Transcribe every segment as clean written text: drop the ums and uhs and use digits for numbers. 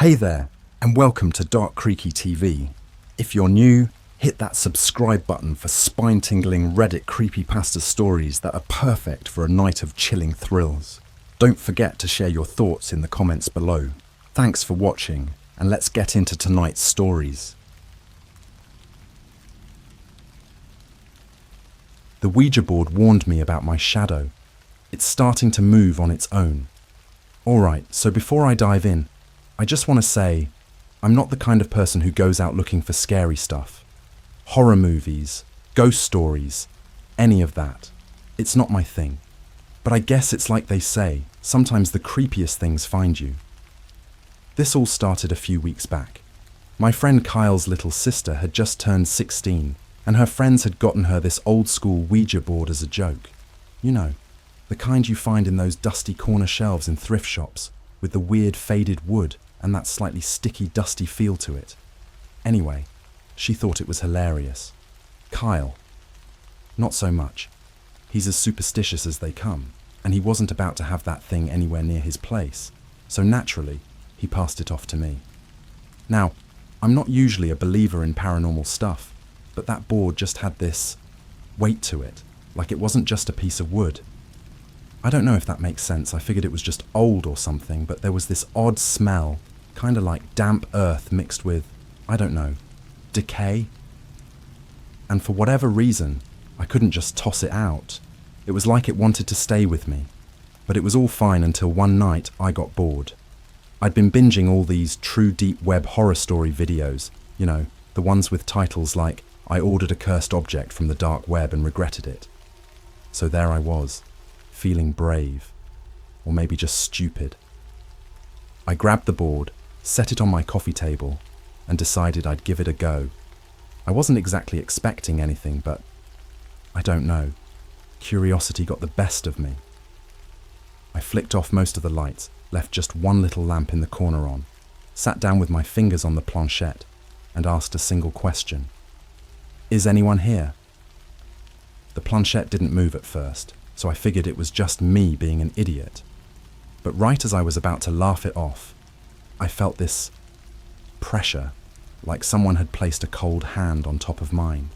Hey there, and welcome to Dark Creaky TV. If you're new, hit that subscribe button for spine-tingling Reddit creepypasta stories that are perfect for a night of chilling thrills. Don't forget to share your thoughts in the comments below. Thanks for watching, and let's get into tonight's stories. The Ouija board warned me about my shadow. It's starting to move on its own. Alright, so before I dive in, I just want to say, I'm not the kind of person who goes out looking for scary stuff. Horror movies, ghost stories, any of that. It's not my thing. But I guess it's like they say, sometimes the creepiest things find you. This all started a few weeks back. My friend Kyle's little sister had just turned 16, and her friends had gotten her this old-school Ouija board as a joke. You know, the kind you find in those dusty corner shelves in thrift shops, with the weird faded wood and that slightly sticky, dusty feel to it. Anyway, she thought it was hilarious. Kyle, not so much. He's as superstitious as they come, and he wasn't about to have that thing anywhere near his place, so naturally, he passed it off to me. Now, I'm not usually a believer in paranormal stuff, but that board just had this weight to it, like it wasn't just a piece of wood. I don't know if that makes sense. I figured it was just old or something, but there was this odd smell, kind of like damp earth mixed with, I don't know, decay. And for whatever reason, I couldn't just toss it out. It was like it wanted to stay with me. But it was all fine until one night I got bored. I'd been binging all these true deep web horror story videos, you know, the ones with titles like, I ordered a cursed object from the dark web and regretted it. So there I was, feeling brave, or maybe just stupid. I grabbed the board, set it on my coffee table, and decided I'd give it a go. I wasn't exactly expecting anything, but I don't know. Curiosity got the best of me. I flicked off most of the lights, left just one little lamp in the corner on, sat down with my fingers on the planchette, and asked a single question. Is anyone here? The planchette didn't move at first, so I figured it was just me being an idiot. But right as I was about to laugh it off, I felt this pressure, like someone had placed a cold hand on top of mine.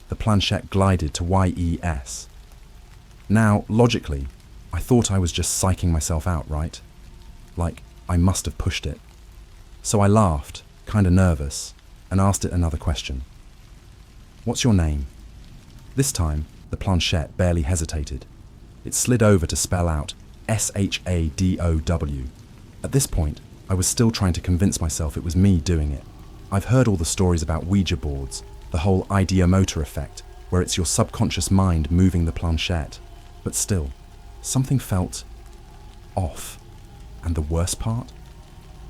The planchette glided to YES. Now, logically, I thought I was just psyching myself out, right? Like, I must have pushed it. So I laughed, kinda nervous, and asked it another question. What's your name? This time, the planchette barely hesitated. It slid over to spell out SHADOW. At this point, I was still trying to convince myself it was me doing it. I've heard all the stories about Ouija boards, the whole ideomotor effect, where it's your subconscious mind moving the planchette. But still, something felt off. And the worst part?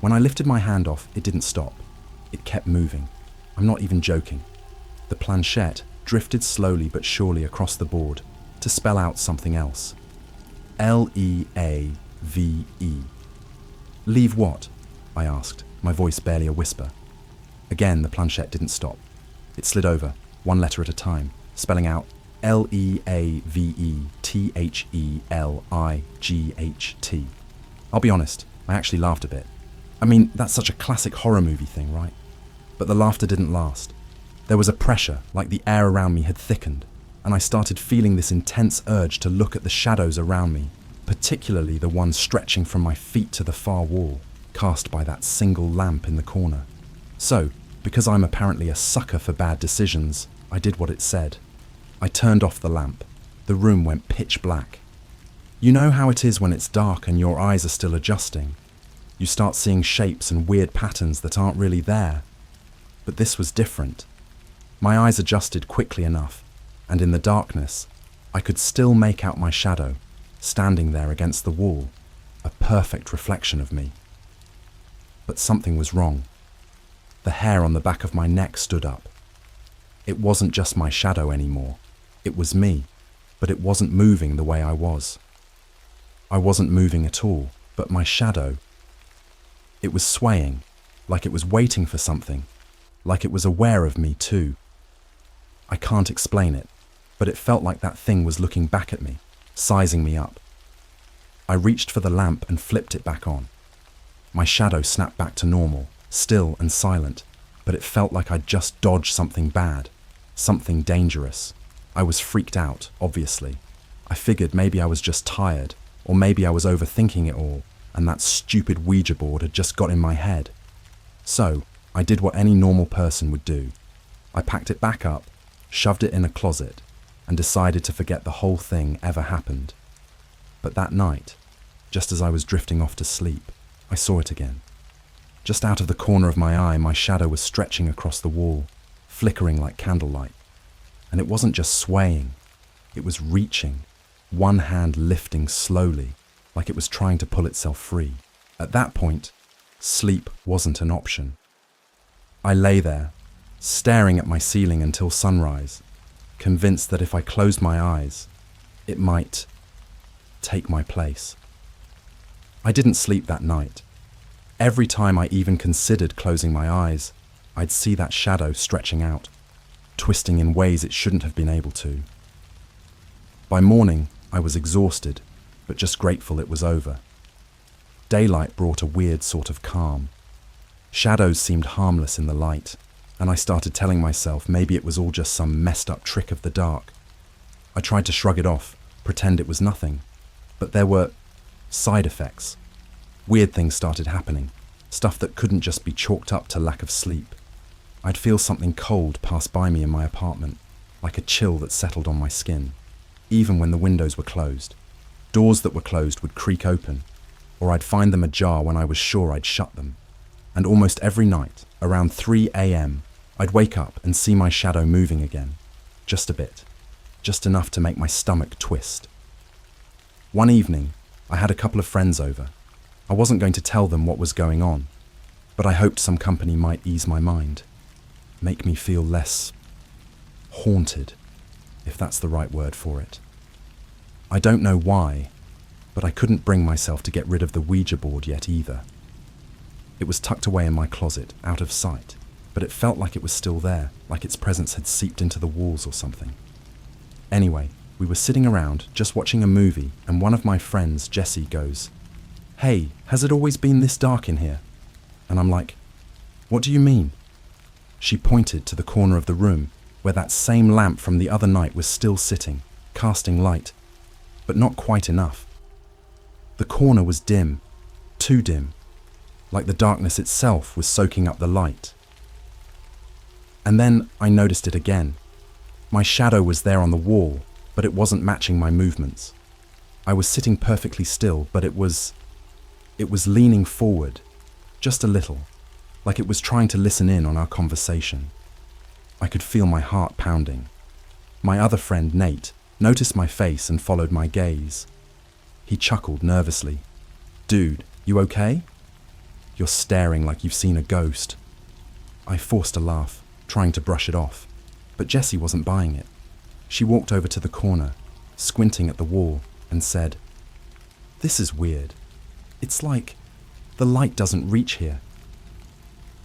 When I lifted my hand off, it didn't stop. It kept moving. I'm not even joking. The planchette drifted slowly but surely across the board to spell out something else. LEAVE. Leave what? I asked, my voice barely a whisper. Again, the planchette didn't stop. It slid over, one letter at a time, spelling out LEAVETHELIGHT. I'll be honest, I actually laughed a bit. I mean, that's such a classic horror movie thing, right? But the laughter didn't last. There was a pressure, like the air around me had thickened, and I started feeling this intense urge to look at the shadows around me, particularly the one stretching from my feet to the far wall, cast by that single lamp in the corner. So, because I'm apparently a sucker for bad decisions, I did what it said. I turned off the lamp. The room went pitch black. You know how it is when it's dark and your eyes are still adjusting? You start seeing shapes and weird patterns that aren't really there. But this was different. My eyes adjusted quickly enough, and in the darkness, I could still make out my shadow, standing there against the wall, a perfect reflection of me. But something was wrong. The hair on the back of my neck stood up. It wasn't just my shadow anymore. It was me, but it wasn't moving the way I was. I wasn't moving at all, but my shadow, it was swaying, like it was waiting for something, like it was aware of me too. I can't explain it, but it felt like that thing was looking back at me, sizing me up. I reached for the lamp and flipped it back on. My shadow snapped back to normal, still and silent, but it felt like I'd just dodged something bad, something dangerous. I was freaked out, obviously. I figured maybe I was just tired, or maybe I was overthinking it all, and that stupid Ouija board had just got in my head. So, I did what any normal person would do. I packed it back up, shoved it in a closet, and decided to forget the whole thing ever happened. But that night, just as I was drifting off to sleep, I saw it again. Just out of the corner of my eye, my shadow was stretching across the wall, flickering like candlelight. And it wasn't just swaying, it was reaching, one hand lifting slowly, like it was trying to pull itself free. At that point, sleep wasn't an option. I lay there, staring at my ceiling until sunrise, convinced that if I closed my eyes, it might take my place. I didn't sleep that night. Every time I even considered closing my eyes, I'd see that shadow stretching out, twisting in ways it shouldn't have been able to. By morning, I was exhausted, but just grateful it was over. Daylight brought a weird sort of calm. Shadows seemed harmless in the light, and I started telling myself maybe it was all just some messed up trick of the dark. I tried to shrug it off, pretend it was nothing, but there were side effects. Weird things started happening, stuff that couldn't just be chalked up to lack of sleep. I'd feel something cold pass by me in my apartment, like a chill that settled on my skin, even when the windows were closed. Doors that were closed would creak open, or I'd find them ajar when I was sure I'd shut them. And almost every night, around 3 a.m., I'd wake up and see my shadow moving again, just a bit, just enough to make my stomach twist. One evening, I had a couple of friends over. I wasn't going to tell them what was going on, but I hoped some company might ease my mind, make me feel less haunted, if that's the right word for it. I don't know why, but I couldn't bring myself to get rid of the Ouija board yet either. It was tucked away in my closet, out of sight, but it felt like it was still there, like its presence had seeped into the walls or something. Anyway, we were sitting around, just watching a movie, and one of my friends, Jessie, goes, "Hey, has it always been this dark in here?" And I'm like, "What do you mean?" She pointed to the corner of the room, where that same lamp from the other night was still sitting, casting light, but not quite enough. The corner was dim, too dim, like the darkness itself was soaking up the light. And then I noticed it again. My shadow was there on the wall, but it wasn't matching my movements. I was sitting perfectly still, but it was leaning forward, just a little, like it was trying to listen in on our conversation. I could feel my heart pounding. My other friend, Nate, noticed my face and followed my gaze. He chuckled nervously. "Dude, you okay? You're staring like you've seen a ghost." I forced a laugh, trying to brush it off, but Jessie wasn't buying it. She walked over to the corner, squinting at the wall, and said, "This is weird. It's like the light doesn't reach here."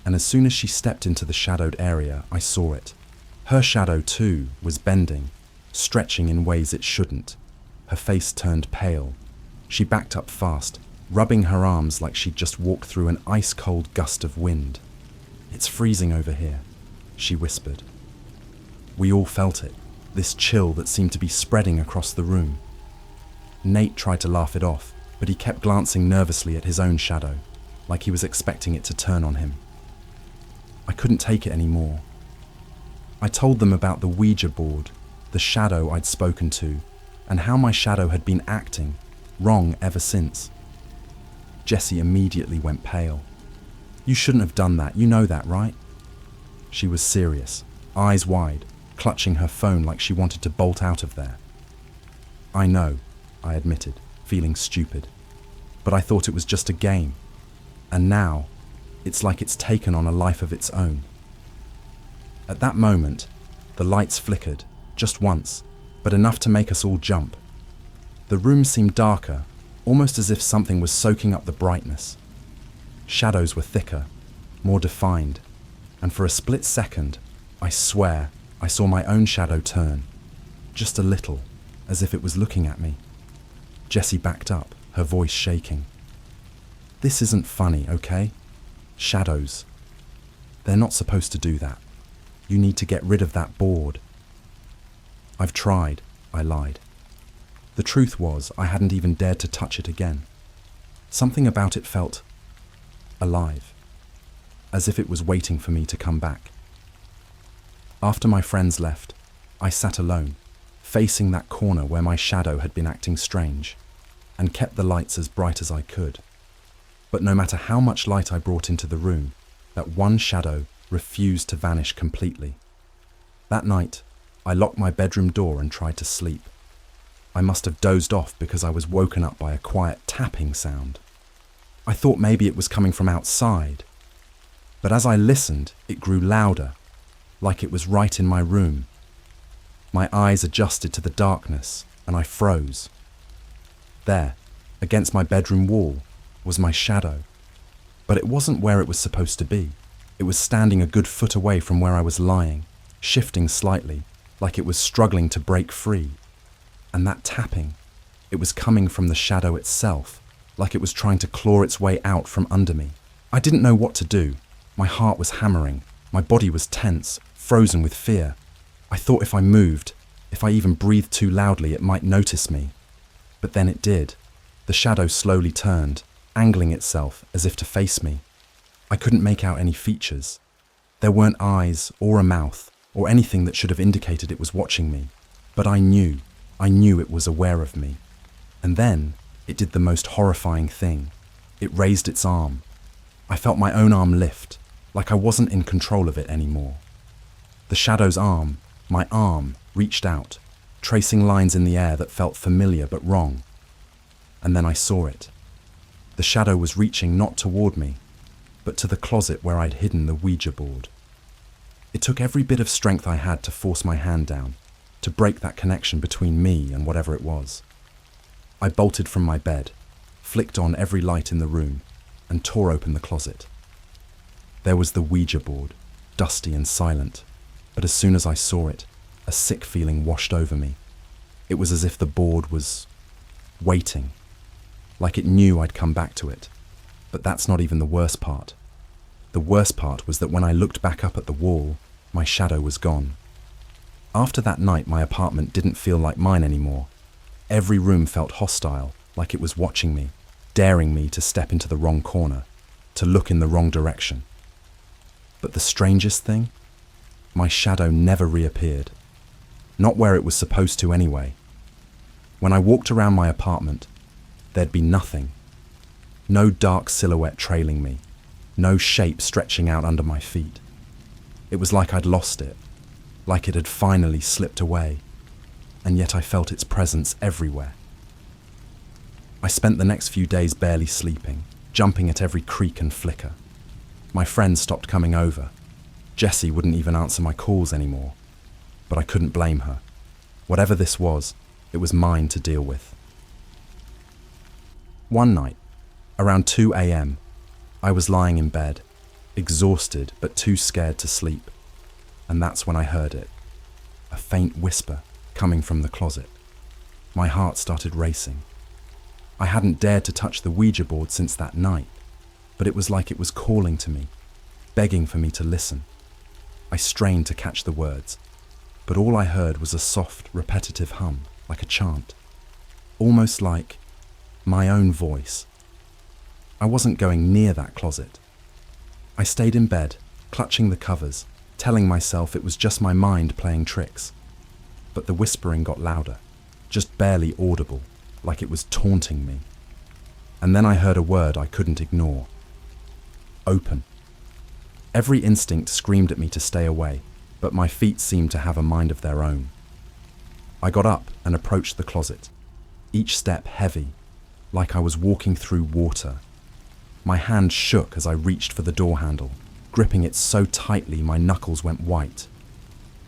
And as soon as she stepped into the shadowed area, I saw it. Her shadow, too, was bending, stretching in ways it shouldn't. Her face turned pale. She backed up fast, rubbing her arms like she'd just walked through an ice-cold gust of wind. "It's freezing over here," she whispered. We all felt it, this chill that seemed to be spreading across the room. Nate tried to laugh it off, but he kept glancing nervously at his own shadow, like he was expecting it to turn on him. I couldn't take it anymore. I told them about the Ouija board, the shadow I'd spoken to, and how my shadow had been acting wrong ever since. Jessie immediately went pale. "You shouldn't have done that, you know that, right?" She was serious, eyes wide, clutching her phone like she wanted to bolt out of there. "I know," I admitted, feeling stupid. "But I thought it was just a game. And now, it's like it's taken on a life of its own." At that moment, the lights flickered, just once, but enough to make us all jump. The room seemed darker, almost as if something was soaking up the brightness. Shadows were thicker, more defined, and for a split second, I swear, I saw my own shadow turn, just a little, as if it was looking at me. Jessie backed up, her voice shaking. This isn't funny, okay? Shadows. They're not supposed to do that. You need to get rid of that board. I've tried, I lied. The truth was, I hadn't even dared to touch it again. Something about it felt alive, as if it was waiting for me to come back. After my friends left, I sat alone, facing that corner where my shadow had been acting strange, and kept the lights as bright as I could. But no matter how much light I brought into the room, that one shadow refused to vanish completely. That night, I locked my bedroom door and tried to sleep. I must have dozed off because I was woken up by a quiet tapping sound. I thought maybe it was coming from outside, but as I listened, it grew louder, like it was right in my room. My eyes adjusted to the darkness, and I froze. There, against my bedroom wall, was my shadow. But it wasn't where it was supposed to be. It was standing a good foot away from where I was lying, shifting slightly, like it was struggling to break free. And that tapping, it was coming from the shadow itself, like it was trying to claw its way out from under me. I didn't know what to do. My heart was hammering. My body was tense, frozen with fear. I thought if I moved, if I even breathed too loudly, it might notice me. But then it did. The shadow slowly turned, angling itself as if to face me. I couldn't make out any features. There weren't eyes or a mouth or anything that should have indicated it was watching me. But I knew it was aware of me. And then it did the most horrifying thing. It raised its arm. I felt my own arm lift, like I wasn't in control of it anymore. The shadow's arm, my arm, reached out, tracing lines in the air that felt familiar but wrong. And then I saw it. The shadow was reaching not toward me, but to the closet where I'd hidden the Ouija board. It took every bit of strength I had to force my hand down, to break that connection between me and whatever it was. I bolted from my bed, flicked on every light in the room, and tore open the closet. There was the Ouija board, dusty and silent, but as soon as I saw it, a sick feeling washed over me. It was as if the board was waiting, like it knew I'd come back to it. But that's not even the worst part. The worst part was that when I looked back up at the wall, my shadow was gone. After that night, my apartment didn't feel like mine anymore. Every room felt hostile, like it was watching me, daring me to step into the wrong corner, to look in the wrong direction. But the strangest thing? My shadow never reappeared. Not where it was supposed to anyway. When I walked around my apartment, there'd be nothing. No dark silhouette trailing me, no shape stretching out under my feet. It was like I'd lost it, like it had finally slipped away, and yet I felt its presence everywhere. I spent the next few days barely sleeping, jumping at every creak and flicker. My friends stopped coming over. Jessie wouldn't even answer my calls anymore, but I couldn't blame her. Whatever this was, it was mine to deal with. One night, around 2 a.m., I was lying in bed, exhausted but too scared to sleep, and that's when I heard it, a faint whisper coming from the closet. My heart started racing. I hadn't dared to touch the Ouija board since that night, but it was like it was calling to me, begging for me to listen. I strained to catch the words, but all I heard was a soft, repetitive hum, like a chant, almost like my own voice. I wasn't going near that closet. I stayed in bed, clutching the covers, telling myself it was just my mind playing tricks. But the whispering got louder, just barely audible, like it was taunting me. And then I heard a word I couldn't ignore. Open. Every instinct screamed at me to stay away, but my feet seemed to have a mind of their own. I got up and approached the closet, each step heavy, like I was walking through water. My hand shook as I reached for the door handle, gripping it so tightly my knuckles went white.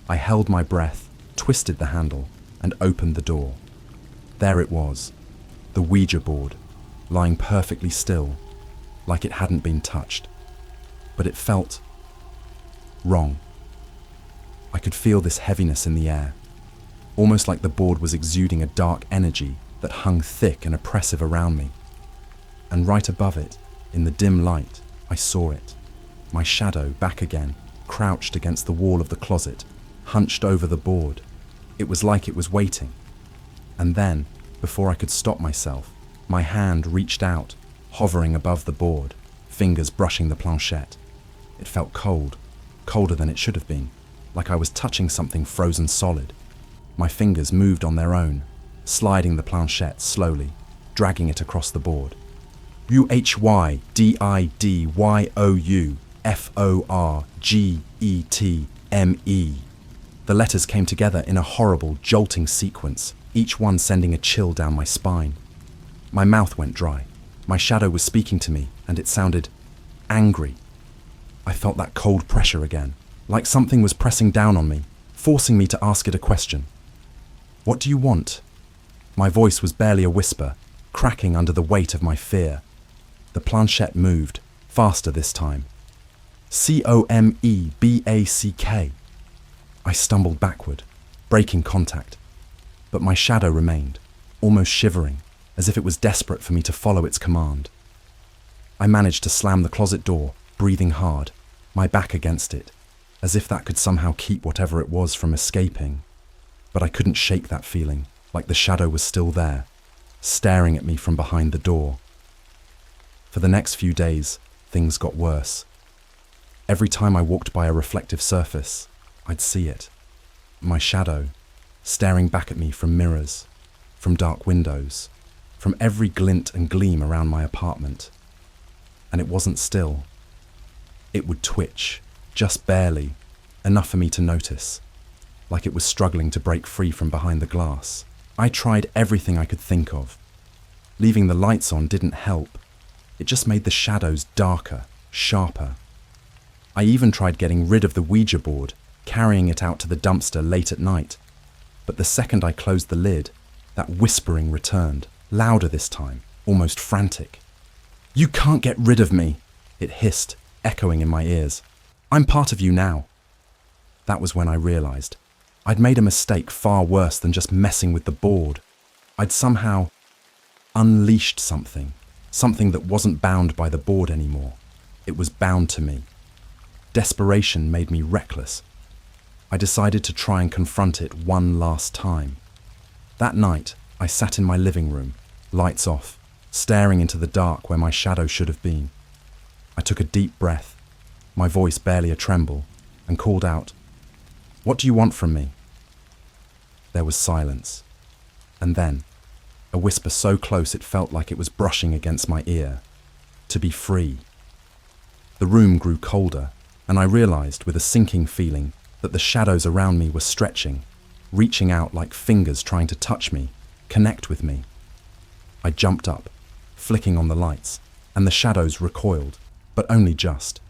I held my breath, twisted the handle, and opened the door. There it was, the Ouija board, lying perfectly still, like it hadn't been touched. But it felt wrong. I could feel this heaviness in the air, almost like the board was exuding a dark energy that hung thick and oppressive around me. And right above it, In the dim light, I saw it. My shadow back again, crouched against the wall of the closet, hunched over the board. It was like it was waiting. And then, before I could stop myself, my hand reached out, hovering above the board, fingers brushing the planchette. It felt cold, colder than it should have been, like I was touching something frozen solid. My fingers moved on their own, sliding the planchette slowly, dragging it across the board. UHYDIDYOUFORGETME. The letters came together in a horrible, jolting sequence, each one sending a chill down my spine. My mouth went dry. My shadow was speaking to me, and it sounded angry. I felt that cold pressure again, like something was pressing down on me, forcing me to ask it a question. "What do you want?" My voice was barely a whisper, cracking under the weight of my fear. The planchette moved, faster this time. COMEBACK. I stumbled backward, breaking contact. But my shadow remained, almost shivering, as if it was desperate for me to follow its command. I managed to slam the closet door, breathing hard, my back against it, as if that could somehow keep whatever it was from escaping. But I couldn't shake that feeling, like the shadow was still there, staring at me from behind the door. For the next few days, things got worse. Every time I walked by a reflective surface, I'd see it. My shadow, staring back at me from mirrors, from dark windows, from every glint and gleam around my apartment. And it wasn't still. It would twitch, just barely, enough for me to notice, like it was struggling to break free from behind the glass. I tried everything I could think of. Leaving the lights on didn't help. It just made the shadows darker, sharper. I even tried getting rid of the Ouija board, carrying it out to the dumpster late at night. But the second I closed the lid, that whispering returned, louder this time, almost frantic. "You can't get rid of me," it hissed, echoing in my ears. "I'm part of you now." That was when I realized I'd made a mistake far worse than just messing with the board. I'd somehow unleashed something that wasn't bound by the board anymore. It was bound to me. Desperation made me reckless. I decided to try and confront it one last time. That night, I sat in my living room, lights off, staring into the dark where my shadow should have been. I took a deep breath, my voice barely a tremble, and called out, "What do you want from me?" There was silence, and then a whisper so close it felt like it was brushing against my ear. To be free. The room grew colder, and I realized with a sinking feeling that the shadows around me were stretching, reaching out like fingers trying to touch me, connect with me. I jumped up, flicking on the lights, and the shadows recoiled, but only just.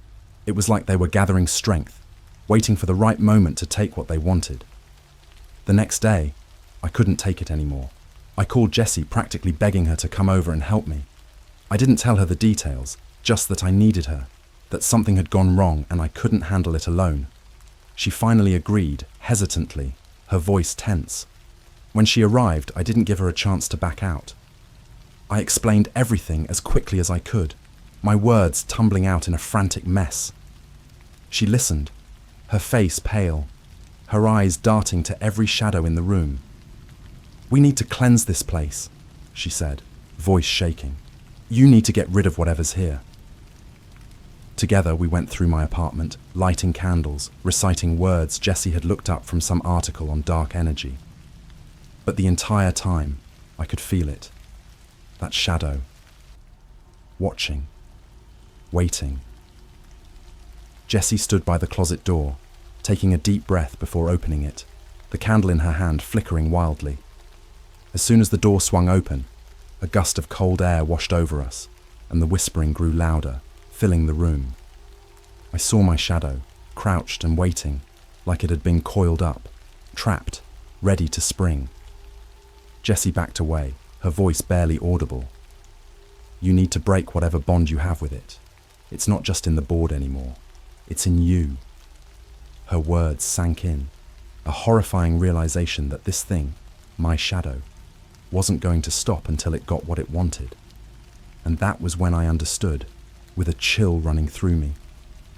It was like they were gathering strength, waiting for the right moment to take what they wanted. The next day, I couldn't take it anymore. I called Jessie, practically begging her to come over and help me. I didn't tell her the details, just that I needed her, that something had gone wrong and I couldn't handle it alone. She finally agreed, hesitantly, her voice tense. When she arrived, I didn't give her a chance to back out. I explained everything as quickly as I could, my words tumbling out in a frantic mess. She listened, her face pale, her eyes darting to every shadow in the room. "We need to cleanse this place," she said, voice shaking. "You need to get rid of whatever's here." Together we went through my apartment, lighting candles, reciting words Jessie had looked up from some article on dark energy. But the entire time, I could feel it. That shadow. Watching. Waiting. Jessie stood by the closet door, taking a deep breath before opening it, the candle in her hand flickering wildly. As soon as the door swung open, a gust of cold air washed over us, and the whispering grew louder, filling the room. I saw my shadow, crouched and waiting, like it had been coiled up, trapped, ready to spring. Jessie backed away, her voice barely audible. "You need to break whatever bond you have with it. It's not just in the board anymore. It's in you." Her words sank in, a horrifying realization that this thing, my shadow, wasn't going to stop until it got what it wanted. And that was when I understood. with a chill running through me,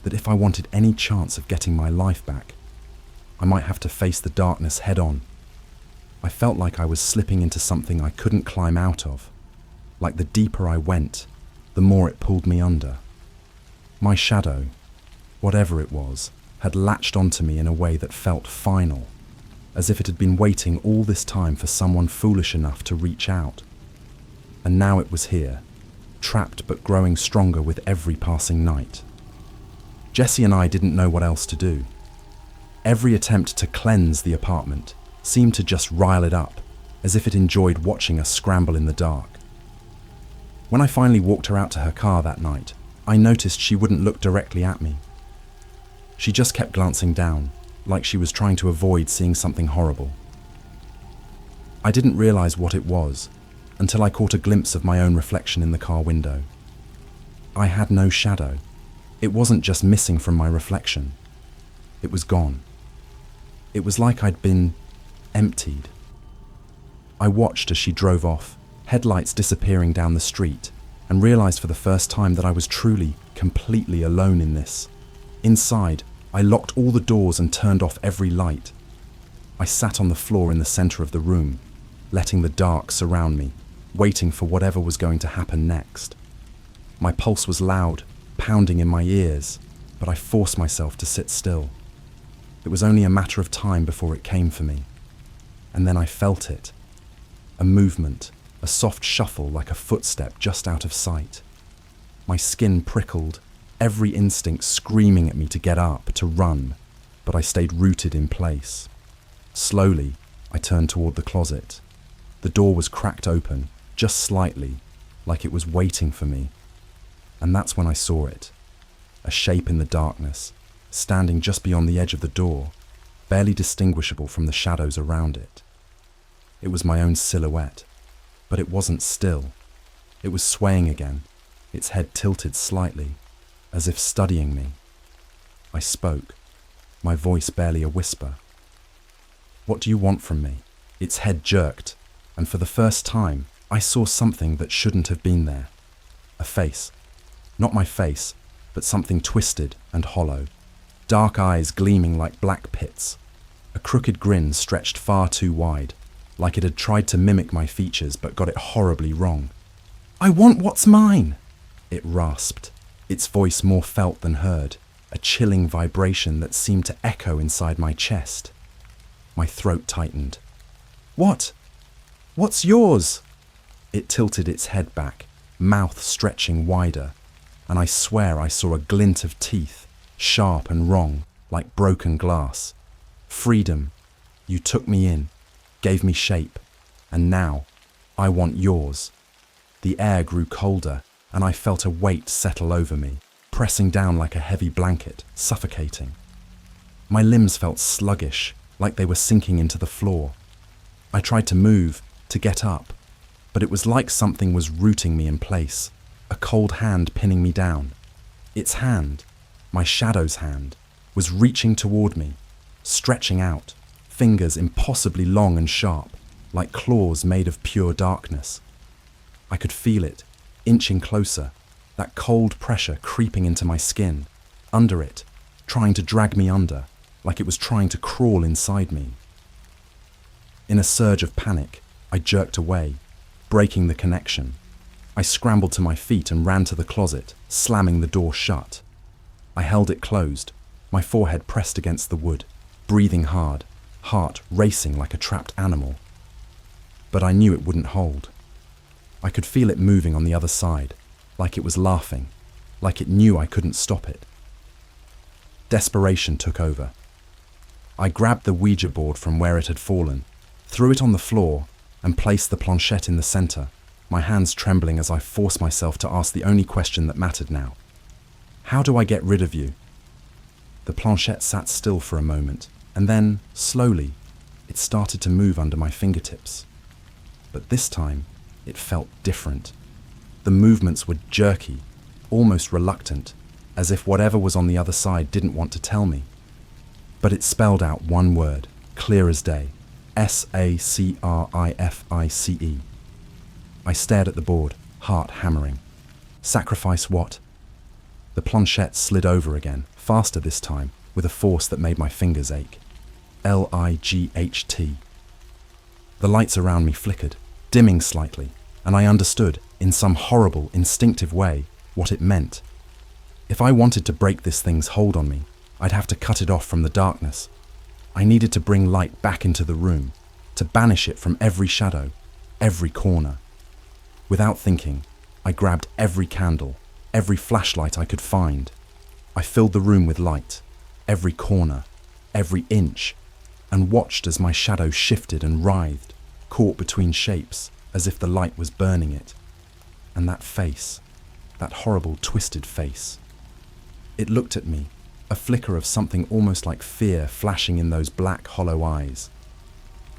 that if I wanted any chance of getting my life back, I might have to face the darkness head on. I felt like I was slipping into something I couldn't climb out of, like the deeper I went, the more it pulled me under. My shadow, whatever it was, had latched onto me in a way that felt final, as if it had been waiting all this time for someone foolish enough to reach out. And now it was here, trapped but growing stronger with every passing night. Jessie and I didn't know what else to do. Every attempt to cleanse the apartment seemed to just rile it up, as if it enjoyed watching us scramble in the dark. When I finally walked her out to her car that night, I noticed she wouldn't look directly at me. She just kept glancing down, like she was trying to avoid seeing something horrible. I didn't realize what it was until I caught a glimpse of my own reflection in the car window. I had no shadow. It wasn't just missing from my reflection. It was gone. It was like I'd been emptied. I watched as she drove off, headlights disappearing down the street, and realized for the first time that I was truly, completely alone in this. Inside, I locked all the doors and turned off every light. I sat on the floor in the center of the room, letting the dark surround me, waiting for whatever was going to happen next. My pulse was loud, pounding in my ears, but I forced myself to sit still. It was only a matter of time before it came for me. And then I felt it. A movement, a soft shuffle like a footstep just out of sight. My skin prickled, every instinct screaming at me to get up, to run, but I stayed rooted in place. Slowly, I turned toward the closet. The door was cracked open, just slightly, like it was waiting for me. And that's when I saw it. A shape in the darkness, standing just beyond the edge of the door, barely distinguishable from the shadows around it. It was my own silhouette, but it wasn't still. It was swaying again, its head tilted slightly, as if studying me. I spoke, my voice barely a whisper. "What do you want from me?" Its head jerked, and for the first time, I saw something that shouldn't have been there. A face. Not my face, but something twisted and hollow. Dark eyes gleaming like black pits. A crooked grin stretched far too wide, like it had tried to mimic my features but got it horribly wrong. "I want what's mine!" It rasped, its voice more felt than heard, a chilling vibration that seemed to echo inside my chest. My throat tightened. "What? What's yours?" It tilted its head back, mouth stretching wider, and I swear I saw a glint of teeth, sharp and wrong, like broken glass. "Freedom. You took me in, gave me shape, and now I want yours." The air grew colder, and I felt a weight settle over me, pressing down like a heavy blanket, suffocating. My limbs felt sluggish, like they were sinking into the floor. I tried to move, to get up, but it was like something was rooting me in place, a cold hand pinning me down. Its hand, my shadow's hand, was reaching toward me, stretching out, fingers impossibly long and sharp, like claws made of pure darkness. I could feel it, inching closer, that cold pressure creeping into my skin, under it, trying to drag me under, like it was trying to crawl inside me. In a surge of panic, I jerked away, breaking the connection. I scrambled to my feet and ran to the closet, slamming the door shut. I held it closed, my forehead pressed against the wood, breathing hard, heart racing like a trapped animal. But I knew it wouldn't hold. I could feel it moving on the other side, like it was laughing, like it knew I couldn't stop it. Desperation took over. I grabbed the Ouija board from where it had fallen, threw it on the floor, and placed the planchette in the center, my hands trembling as I forced myself to ask the only question that mattered now. "How do I get rid of you?" The planchette sat still for a moment, and then, slowly, it started to move under my fingertips. But this time, it felt different. The movements were jerky, almost reluctant, as if whatever was on the other side didn't want to tell me. But it spelled out one word, clear as day: Sacrifice. I stared at the board, heart hammering. Sacrifice what? The planchette slid over again, faster this time, with a force that made my fingers ache. Light. The lights around me flickered, dimming slightly, and I understood, in some horrible, instinctive way, what it meant. If I wanted to break this thing's hold on me, I'd have to cut it off from the darkness. I needed to bring light back into the room, to banish it from every shadow, every corner. Without thinking, I grabbed every candle, every flashlight I could find. I filled the room with light, every corner, every inch, and watched as my shadow shifted and writhed, caught between shapes, as if the light was burning it. And that face, that horrible twisted face. It looked at me, a flicker of something almost like fear flashing in those black, hollow eyes.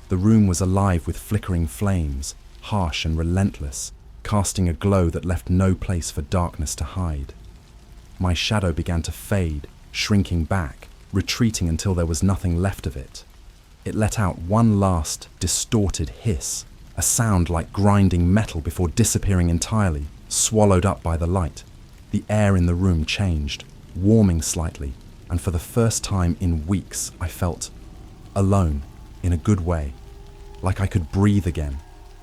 The room was alive with flickering flames, harsh and relentless, casting a glow that left no place for darkness to hide. My shadow began to fade, shrinking back, retreating until there was nothing left of it. It let out one last, distorted hiss, a sound like grinding metal before disappearing entirely, swallowed up by the light. The air in the room changed, warming slightly, and for the first time in weeks I felt alone, in a good way, like I could breathe again.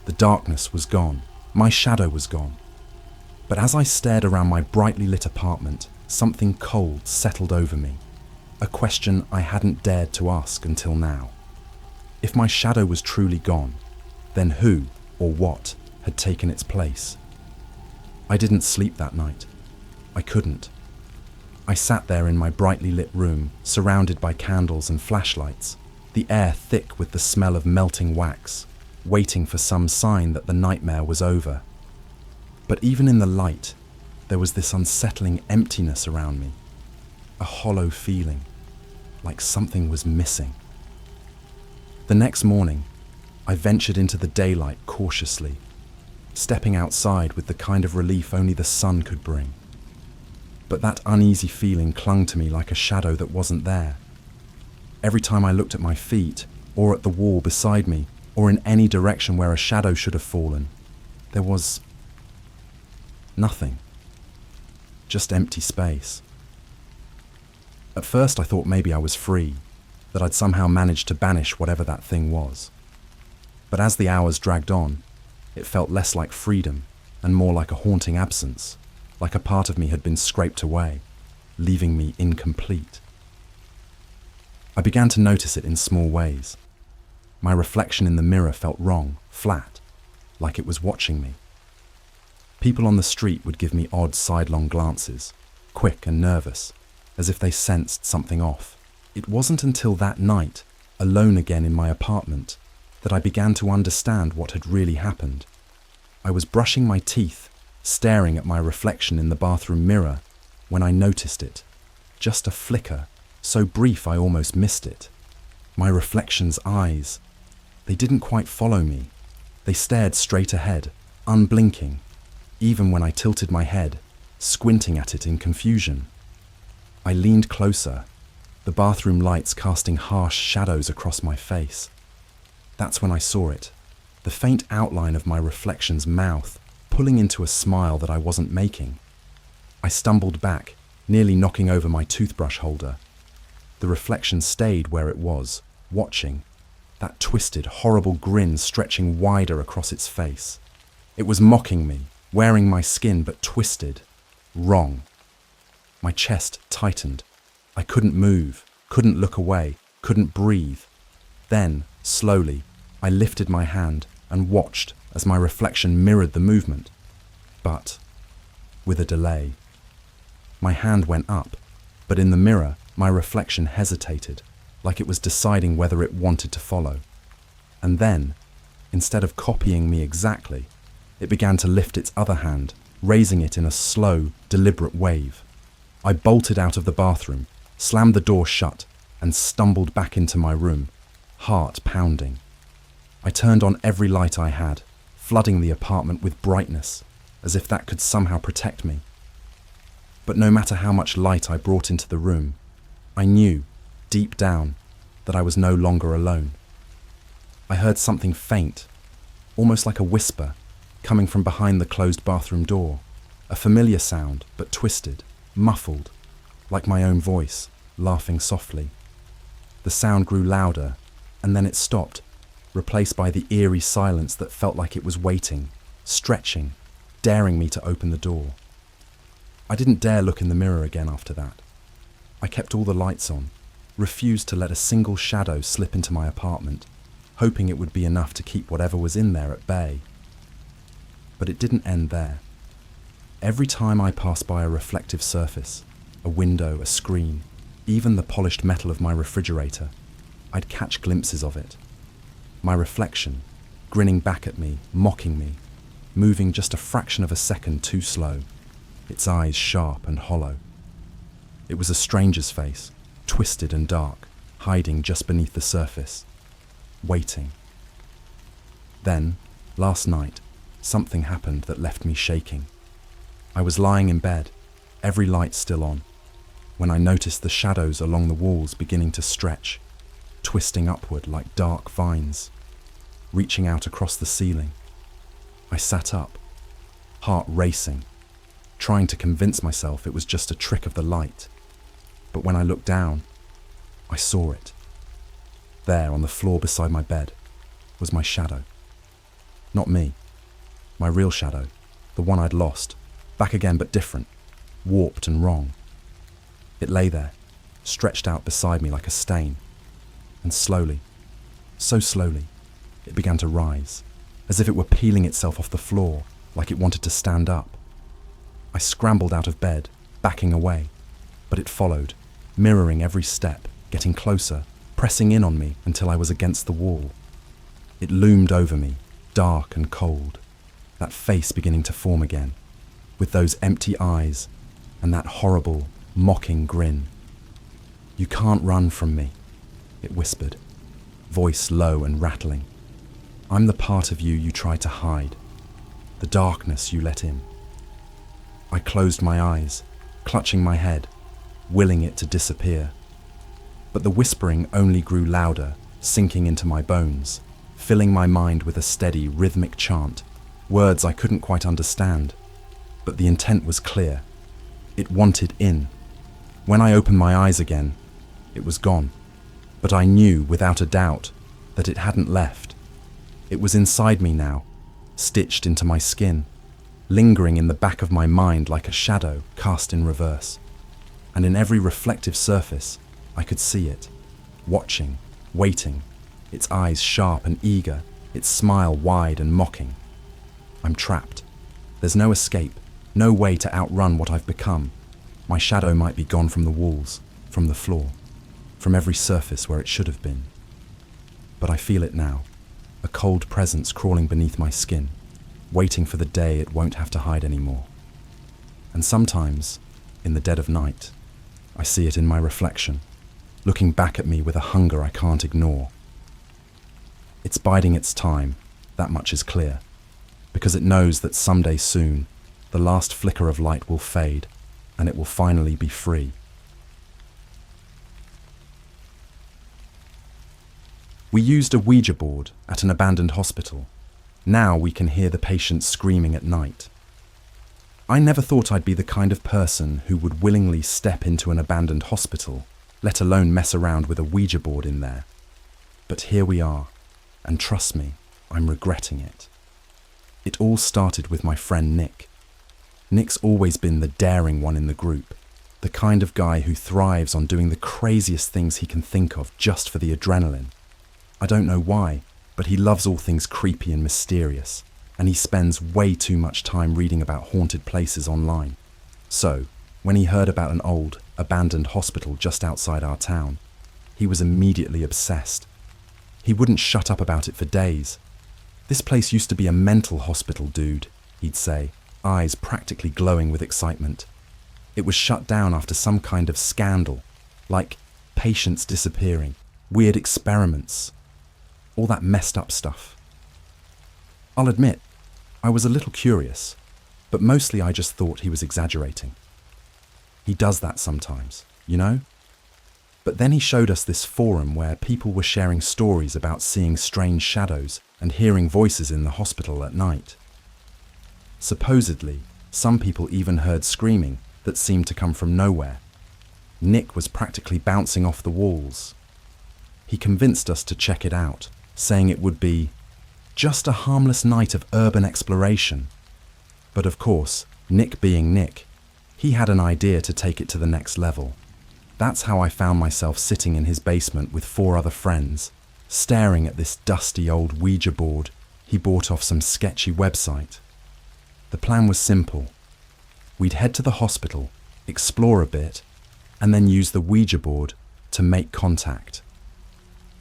The darkness was gone. My shadow was gone. But as I stared around my brightly lit apartment, something cold settled over me. A question I hadn't dared to ask until now. If my shadow was truly gone, then who or what had taken its place? I didn't sleep that night. I couldn't. I sat there in my brightly lit room, surrounded by candles and flashlights, the air thick with the smell of melting wax, waiting for some sign that the nightmare was over. But even in the light, there was this unsettling emptiness around me, a hollow feeling, like something was missing. The next morning, I ventured into the daylight cautiously, stepping outside with the kind of relief only the sun could bring. But that uneasy feeling clung to me like a shadow that wasn't there. Every time I looked at my feet, or at the wall beside me, or in any direction where a shadow should have fallen, there was nothing. Just empty space. At first I thought maybe I was free, that I'd somehow managed to banish whatever that thing was. But as the hours dragged on, it felt less like freedom and more like a haunting absence, like a part of me had been scraped away, leaving me incomplete. I began to notice it in small ways. My reflection in the mirror felt wrong, flat, like it was watching me. People on the street would give me odd sidelong glances, quick and nervous, as if they sensed something off. It wasn't until that night, alone again in my apartment, that I began to understand what had really happened. I was brushing my teeth, staring at my reflection in the bathroom mirror, when I noticed it. Just a flicker, so brief I almost missed it. My reflection's eyes. They didn't quite follow me. They stared straight ahead, unblinking, even when I tilted my head, squinting at it in confusion. I leaned closer, the bathroom lights casting harsh shadows across my face. That's when I saw it, the faint outline of my reflection's mouth, pulling into a smile that I wasn't making. I stumbled back, nearly knocking over my toothbrush holder. The reflection stayed where it was, watching, that twisted, horrible grin stretching wider across its face. It was mocking me, wearing my skin but twisted, wrong. My chest tightened. I couldn't move, couldn't look away, couldn't breathe. Then, slowly, I lifted my hand and watched as my reflection mirrored the movement. But, with a delay. My hand went up, but in the mirror, my reflection hesitated, like it was deciding whether it wanted to follow. And then, instead of copying me exactly, it began to lift its other hand, raising it in a slow, deliberate wave. I bolted out of the bathroom, slammed the door shut, and stumbled back into my room, heart pounding. I turned on every light I had, flooding the apartment with brightness, as if that could somehow protect me. But no matter how much light I brought into the room, I knew, deep down, that I was no longer alone. I heard something faint, almost like a whisper, coming from behind the closed bathroom door, a familiar sound, but twisted, muffled, like my own voice, laughing softly. The sound grew louder, and then it stopped, replaced by the eerie silence that felt like it was waiting, stretching, daring me to open the door. I didn't dare look in the mirror again after that. I kept all the lights on, refused to let a single shadow slip into my apartment, hoping it would be enough to keep whatever was in there at bay. But it didn't end there. Every time I passed by a reflective surface, a window, a screen, even the polished metal of my refrigerator, I'd catch glimpses of it. My reflection, grinning back at me, mocking me, moving just a fraction of a second too slow, its eyes sharp and hollow. It was a stranger's face, twisted and dark, hiding just beneath the surface, waiting. Then, last night, something happened that left me shaking. I was lying in bed, every light still on, when I noticed the shadows along the walls beginning to stretch, twisting upward like dark vines, reaching out across the ceiling. I sat up, heart racing, trying to convince myself it was just a trick of the light. But when I looked down, I saw it. There, on the floor beside my bed, was my shadow. Not me, my real shadow, the one I'd lost, back again but different, warped and wrong. It lay there, stretched out beside me like a stain, and slowly, so slowly, it began to rise, as if it were peeling itself off the floor, like it wanted to stand up. I scrambled out of bed, backing away, but it followed, mirroring every step, getting closer, pressing in on me until I was against the wall. It loomed over me, dark and cold, that face beginning to form again, with those empty eyes and that horrible, mocking grin. "You can't run from me," it whispered, voice low and rattling. "I'm the part of you you try to hide, the darkness you let in." I closed my eyes, clutching my head, willing it to disappear. But the whispering only grew louder, sinking into my bones, filling my mind with a steady, rhythmic chant, words I couldn't quite understand. But the intent was clear. It wanted in. When I opened my eyes again, it was gone. But I knew, without a doubt, that it hadn't left. It was inside me now, stitched into my skin, lingering in the back of my mind like a shadow cast in reverse. And in every reflective surface, I could see it, watching, waiting, its eyes sharp and eager, its smile wide and mocking. I'm trapped. There's no escape, no way to outrun what I've become. My shadow might be gone from the walls, from the floor, from every surface where it should have been. But I feel it now, a cold presence crawling beneath my skin, waiting for the day it won't have to hide anymore. And sometimes, in the dead of night, I see it in my reflection, looking back at me with a hunger I can't ignore. It's biding its time, that much is clear, because it knows that someday soon, the last flicker of light will fade, and it will finally be free. We used a Ouija board at an abandoned hospital. Now we can hear the patients screaming at night. I never thought I'd be the kind of person who would willingly step into an abandoned hospital, let alone mess around with a Ouija board in there. But here we are, and trust me, I'm regretting it. It all started with my friend Nick. Nick's always been the daring one in the group, the kind of guy who thrives on doing the craziest things he can think of just for the adrenaline. I don't know why, but he loves all things creepy and mysterious, and he spends way too much time reading about haunted places online. So, when he heard about an old, abandoned hospital just outside our town, he was immediately obsessed. He wouldn't shut up about it for days. "This place used to be a mental hospital, dude," he'd say, eyes practically glowing with excitement. "It was shut down after some kind of scandal, like patients disappearing, weird experiments, all that messed up stuff." I'll admit, I was a little curious, but mostly I just thought he was exaggerating. He does that sometimes, you know? But then he showed us this forum where people were sharing stories about seeing strange shadows and hearing voices in the hospital at night. Supposedly, some people even heard screaming that seemed to come from nowhere. Nick was practically bouncing off the walls. He convinced us to check it out, saying it would be just a harmless night of urban exploration. But of course, Nick being Nick, he had an idea to take it to the next level. That's how I found myself sitting in his basement with 4 other friends, staring at this dusty old Ouija board he bought off some sketchy website. The plan was simple. We'd head to the hospital, explore a bit, and then use the Ouija board to make contact.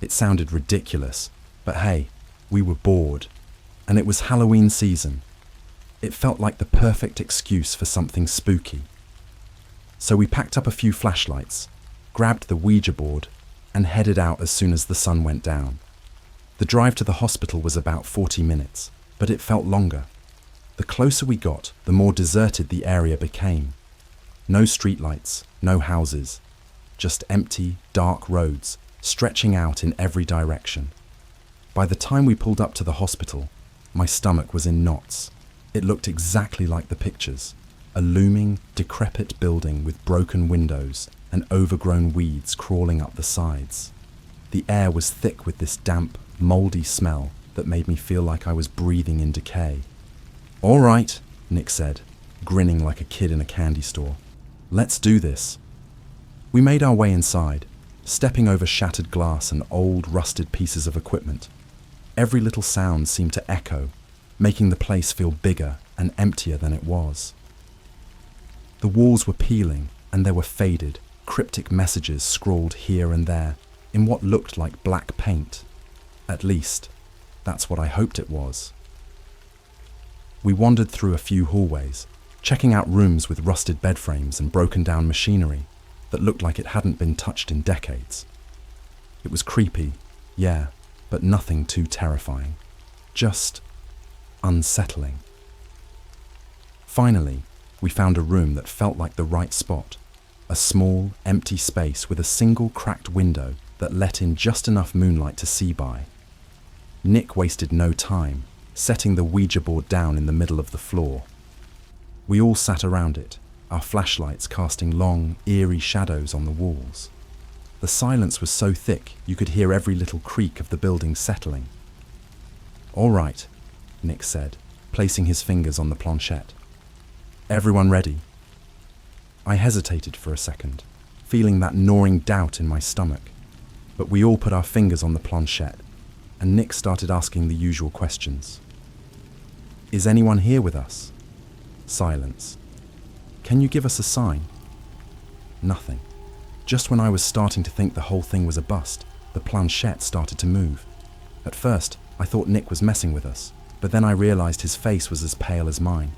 It sounded ridiculous, but hey, we were bored, and it was Halloween season. It felt like the perfect excuse for something spooky. So we packed up a few flashlights, grabbed the Ouija board, and headed out as soon as the sun went down. The drive to the hospital was about 40 minutes, but it felt longer. The closer we got, the more deserted the area became. No streetlights, no houses, just empty, dark roads stretching out in every direction. By the time we pulled up to the hospital, my stomach was in knots. It looked exactly like the pictures. A looming, decrepit building with broken windows and overgrown weeds crawling up the sides. The air was thick with this damp, mouldy smell that made me feel like I was breathing in decay. "All right," Nick said, grinning like a kid in a candy store. "Let's do this." We made our way inside, stepping over shattered glass and old, rusted pieces of equipment. Every little sound seemed to echo, making the place feel bigger and emptier than it was. The walls were peeling, and there were faded, cryptic messages scrawled here and there in what looked like black paint. At least, that's what I hoped it was. We wandered through a few hallways, checking out rooms with rusted bed frames and broken down machinery that looked like it hadn't been touched in decades. It was creepy, yeah, but nothing too terrifying. Just unsettling. Finally, we found a room that felt like the right spot. A small, empty space with a single cracked window that let in just enough moonlight to see by. Nick wasted no time, setting the Ouija board down in the middle of the floor. We all sat around it, our flashlights casting long, eerie shadows on the walls. The silence was so thick you could hear every little creak of the building settling. "All right," Nick said, placing his fingers on the planchette. "Everyone ready?" I hesitated for a second, feeling that gnawing doubt in my stomach. But we all put our fingers on the planchette, and Nick started asking the usual questions. "Is anyone here with us?" Silence. "Can you give us a sign?" Nothing. Just when I was starting to think the whole thing was a bust, the planchette started to move. At first, I thought Nick was messing with us, but then I realized his face was as pale as mine.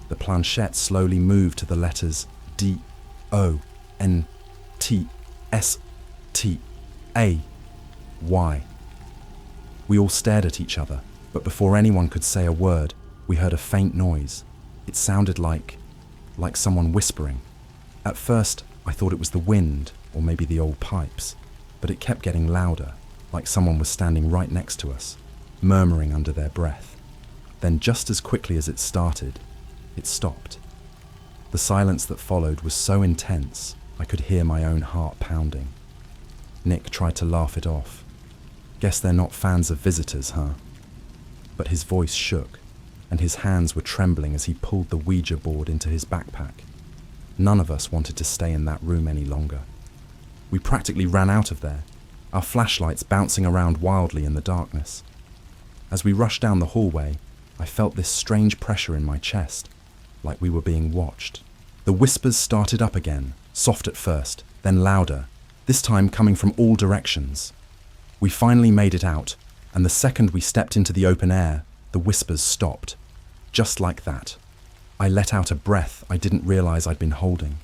The planchette slowly moved to the letters D-O-N-T-S-T-A-Y. We all stared at each other, but before anyone could say a word, we heard a faint noise. It sounded like someone whispering. At first, I thought it was the wind, or maybe the old pipes, but it kept getting louder, like someone was standing right next to us, murmuring under their breath. Then just as quickly as it started, it stopped. The silence that followed was so intense, I could hear my own heart pounding. Nick tried to laugh it off. "Guess they're not fans of visitors, huh?" But his voice shook, and his hands were trembling as he pulled the Ouija board into his backpack. None of us wanted to stay in that room any longer. We practically ran out of there, our flashlights bouncing around wildly in the darkness. As we rushed down the hallway, I felt this strange pressure in my chest, like we were being watched. The whispers started up again, soft at first, then louder, this time coming from all directions. We finally made it out, and the second we stepped into the open air, the whispers stopped. Just like that. I let out a breath I didn't realize I'd been holding,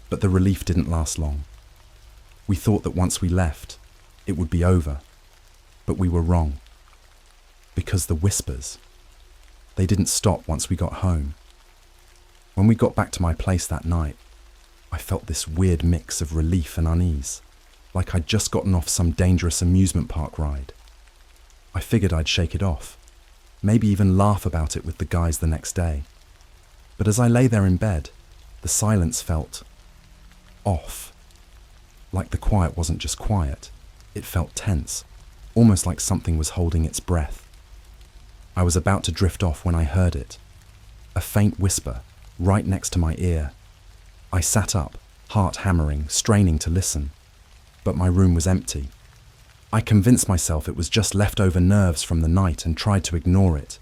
but the relief didn't last long. We thought that once we left, it would be over, but we were wrong. Because the whispers, they didn't stop once we got home. When we got back to my place that night, I felt this weird mix of relief and unease, like I'd just gotten off some dangerous amusement park ride. I figured I'd shake it off, maybe even laugh about it with the guys the next day. But as I lay there in bed, the silence felt off. Like the quiet wasn't just quiet, it felt tense, almost like something was holding its breath. I was about to drift off when I heard it. A faint whisper, right next to my ear. I sat up, heart hammering, straining to listen. But my room was empty. I convinced myself it was just leftover nerves from the night and tried to ignore it.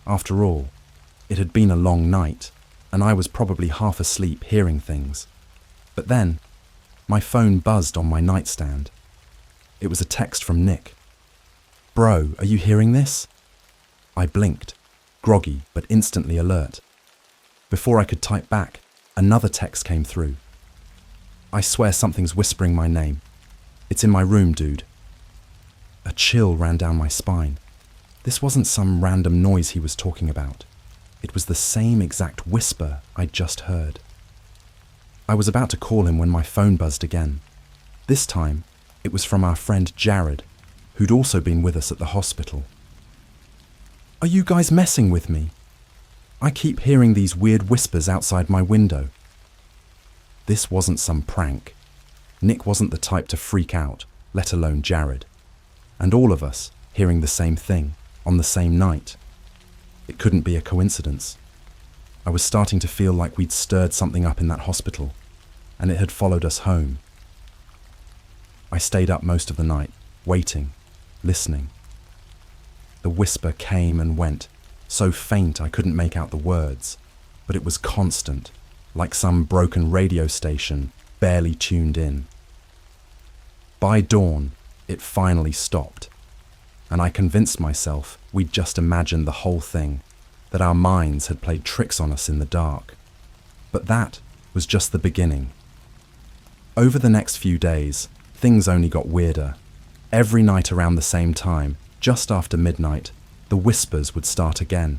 After all, it had been a long night, and I was probably half asleep hearing things. But then, my phone buzzed on my nightstand. It was a text from Nick. "Bro, are you hearing this?" I blinked, groggy but instantly alert. Before I could type back, another text came through. "I swear something's whispering my name. It's in my room, dude." A chill ran down my spine. This wasn't some random noise he was talking about. It was the same exact whisper I'd just heard. I was about to call him when my phone buzzed again. This time, it was from our friend Jared, who'd also been with us at the hospital. "Are you guys messing with me? I keep hearing these weird whispers outside my window." This wasn't some prank. Nick wasn't the type to freak out, let alone Jared. And all of us hearing the same thing on the same night. It couldn't be a coincidence. I was starting to feel like we'd stirred something up in that hospital, and it had followed us home. I stayed up most of the night, waiting, listening. The whisper came and went, so faint I couldn't make out the words, but it was constant, like some broken radio station barely tuned in. By dawn, it finally stopped, and I convinced myself we'd just imagined the whole thing, that our minds had played tricks on us in the dark. But that was just the beginning. Over the next few days, things only got weirder. Every night around the same time, just after midnight, the whispers would start again.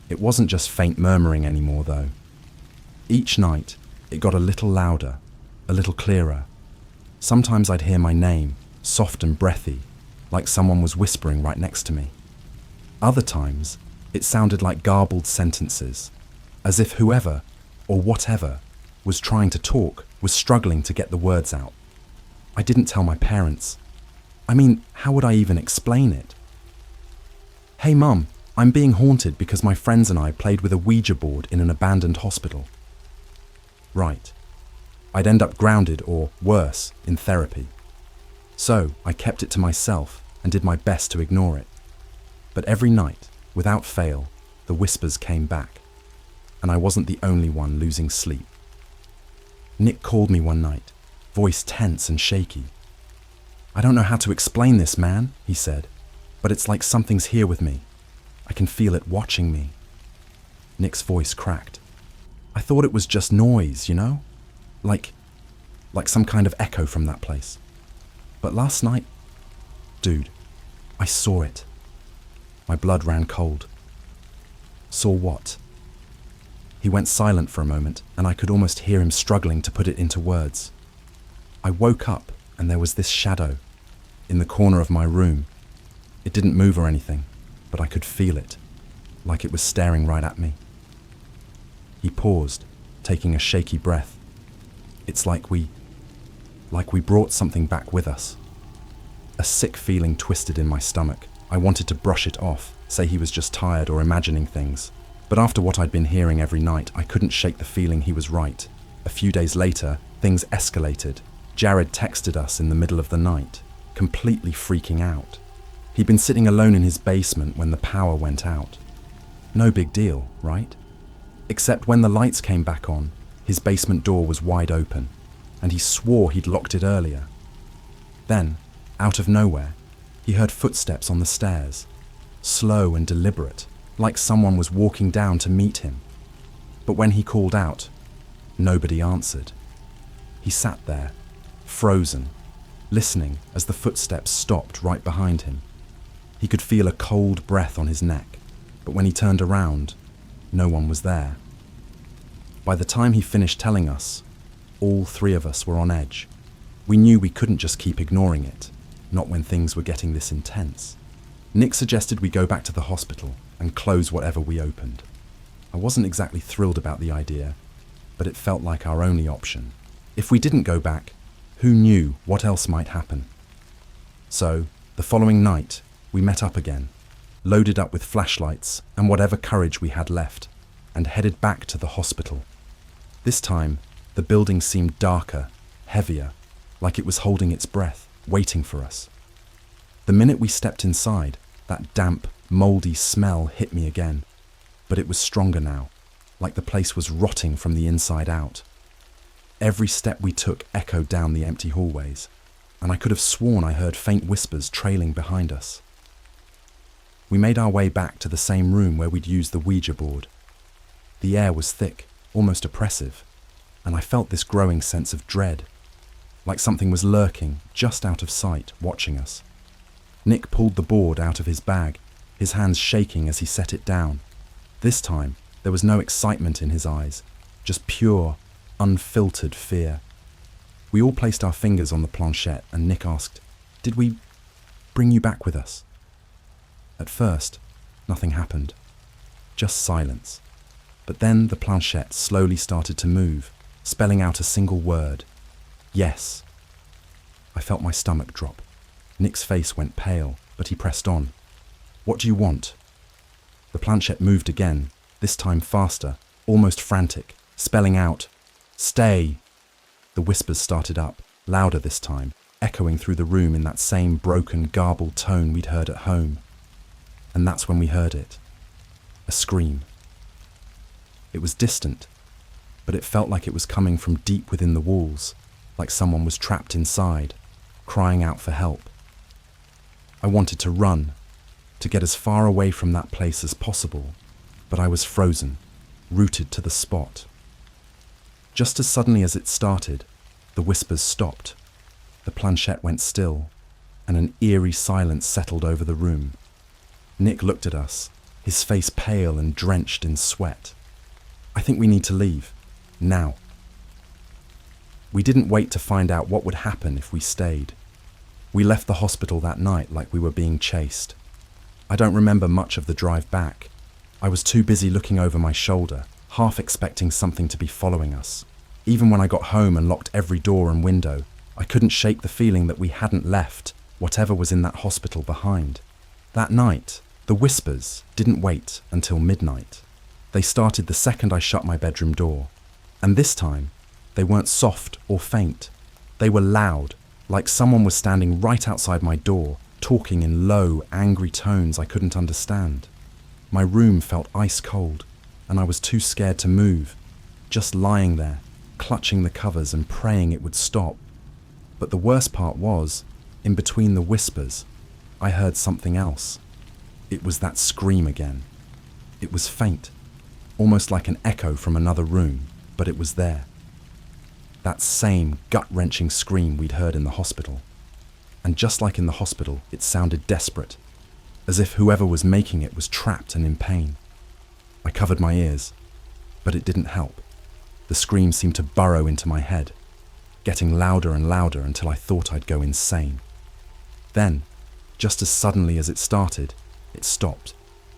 It wasn't just faint murmuring anymore, though. Each night, it got a little louder, a little clearer. Sometimes I'd hear my name, soft and breathy, like someone was whispering right next to me. Other times, it sounded like garbled sentences, as if whoever, or whatever, was trying to talk was struggling to get the words out. I didn't tell my parents. I mean, how would I even explain it? "Hey Mum, I'm being haunted because my friends and I played with a Ouija board in an abandoned hospital." Right. I'd end up grounded or, worse, in therapy. So I kept it to myself and did my best to ignore it. But every night, without fail, the whispers came back, and I wasn't the only one losing sleep. Nick called me one night, voice tense and shaky. "I don't know how to explain this, man," he said, "but it's like something's here with me. I can feel it watching me." Nick's voice cracked. "I thought it was just noise, you know? Like some kind of echo from that place. But last night, dude, I saw it." My blood ran cold. "Saw what?" He went silent for a moment, and I could almost hear him struggling to put it into words. "I woke up, and there was this shadow in the corner of my room. It didn't move or anything, but I could feel it, like it was staring right at me." He paused, taking a shaky breath. "It's like we brought something back with us." A sick feeling twisted in my stomach. I wanted to brush it off, say he was just tired or imagining things. But after what I'd been hearing every night, I couldn't shake the feeling he was right. A few days later, things escalated. Jared texted us in the middle of the night, completely freaking out. He'd been sitting alone in his basement when the power went out. No big deal, right? Except when the lights came back on, his basement door was wide open, and he swore he'd locked it earlier. Then, out of nowhere, he heard footsteps on the stairs, slow and deliberate, like someone was walking down to meet him. But when he called out, nobody answered. He sat there, frozen, listening as the footsteps stopped right behind him. He could feel a cold breath on his neck, but when he turned around, no one was there. By the time he finished telling us, all three of us were on edge. We knew we couldn't just keep ignoring it, not when things were getting this intense. Nick suggested we go back to the hospital and close whatever we opened. I wasn't exactly thrilled about the idea, but it felt like our only option. If we didn't go back, who knew what else might happen? So, the following night, we met up again, loaded up with flashlights and whatever courage we had left, and headed back to the hospital. This time, the building seemed darker, heavier, like it was holding its breath, waiting for us. The minute we stepped inside, that damp, mouldy smell hit me again, but it was stronger now, like the place was rotting from the inside out. Every step we took echoed down the empty hallways, and I could have sworn I heard faint whispers trailing behind us. We made our way back to the same room where we'd used the Ouija board. The air was thick, almost oppressive, and I felt this growing sense of dread, like something was lurking just out of sight, watching us. Nick pulled the board out of his bag, his hands shaking as he set it down. This time, there was no excitement in his eyes, just pure, unfiltered fear. We all placed our fingers on the planchette and Nick asked, "Did we bring you back with us?" At first, nothing happened, just silence. But then the planchette slowly started to move, spelling out a single word, "Yes." I felt my stomach drop. Nick's face went pale, but he pressed on. "What do you want?" The planchette moved again, this time faster, almost frantic, spelling out, "Stay." The whispers started up, louder this time, echoing through the room in that same broken, garbled tone we'd heard at home. And that's when we heard it. A scream. It was distant, but it felt like it was coming from deep within the walls, like someone was trapped inside, crying out for help. I wanted to run, to get as far away from that place as possible, but I was frozen, rooted to the spot. Just as suddenly as it started, the whispers stopped. The planchette went still, and an eerie silence settled over the room. Nick looked at us, his face pale and drenched in sweat. "I think we need to leave. Now." We didn't wait to find out what would happen if we stayed. We left the hospital that night like we were being chased. I don't remember much of the drive back. I was too busy looking over my shoulder, half expecting something to be following us. Even when I got home and locked every door and window, I couldn't shake the feeling that we hadn't left whatever was in that hospital behind. That night, the whispers didn't wait until midnight. They started the second I shut my bedroom door. And this time, they weren't soft or faint. They were loud, like someone was standing right outside my door, talking in low, angry tones I couldn't understand. My room felt ice cold, and I was too scared to move, just lying there, clutching the covers and praying it would stop. But the worst part was, in between the whispers, I heard something else. It was that scream again. It was faint, almost like an echo from another room, but it was there. That same gut-wrenching scream we'd heard in the hospital. And just like in the hospital, it sounded desperate, as if whoever was making it was trapped and in pain. I covered my ears, but it didn't help. The scream seemed to burrow into my head, getting louder and louder until I thought I'd go insane. Then, just as suddenly as it started, it stopped,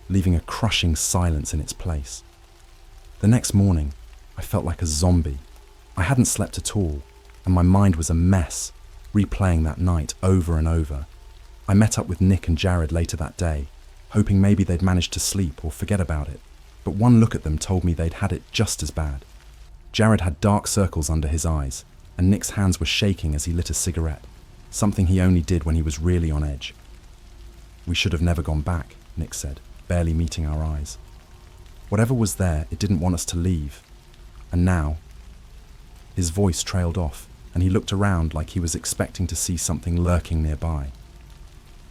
leaving a crushing silence in its place. The next morning, I felt like a zombie. I hadn't slept at all, and my mind was a mess, replaying that night over and over. I met up with Nick and Jared later that day, hoping maybe they'd managed to sleep or forget about it, but one look at them told me they'd had it just as bad. Jared had dark circles under his eyes, and Nick's hands were shaking as he lit a cigarette, something he only did when he was really on edge. "We should have never gone back," Nick said, barely meeting our eyes. Whatever was there, it didn't want us to leave. And now... His voice trailed off, and he looked around like he was expecting to see something lurking nearby.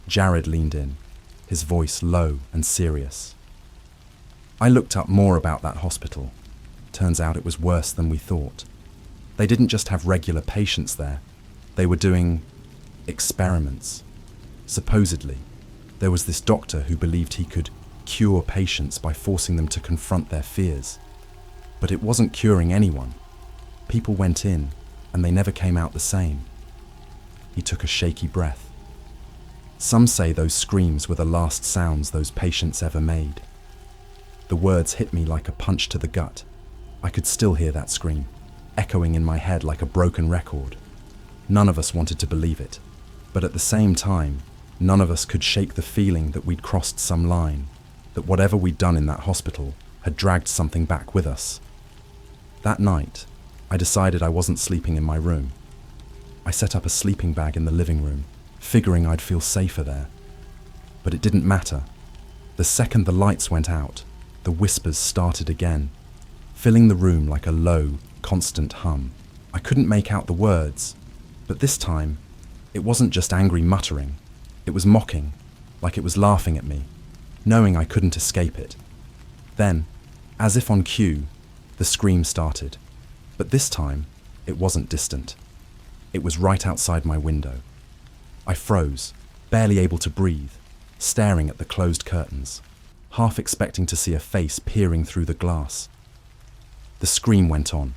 Jared leaned in, his voice low and serious. "I looked up more about that hospital. Turns out it was worse than we thought. They didn't just have regular patients there. They were doing experiments. Supposedly, there was this doctor who believed he could cure patients by forcing them to confront their fears. But it wasn't curing anyone. People went in, and they never came out the same." He took a shaky breath. "Some say those screams were the last sounds those patients ever made." The words hit me like a punch to the gut. I could still hear that scream, echoing in my head like a broken record. None of us wanted to believe it, but at the same time, none of us could shake the feeling that we'd crossed some line, that whatever we'd done in that hospital had dragged something back with us. That night, I decided I wasn't sleeping in my room. I set up a sleeping bag in the living room, figuring I'd feel safer there. But it didn't matter. The second the lights went out, the whispers started again, filling the room like a low, constant hum. I couldn't make out the words, but this time, it wasn't just angry muttering. It was mocking, like it was laughing at me, knowing I couldn't escape it. Then, as if on cue, the scream started. But this time, it wasn't distant. It was right outside my window. I froze, barely able to breathe, staring at the closed curtains, half expecting to see a face peering through the glass. The scream went on,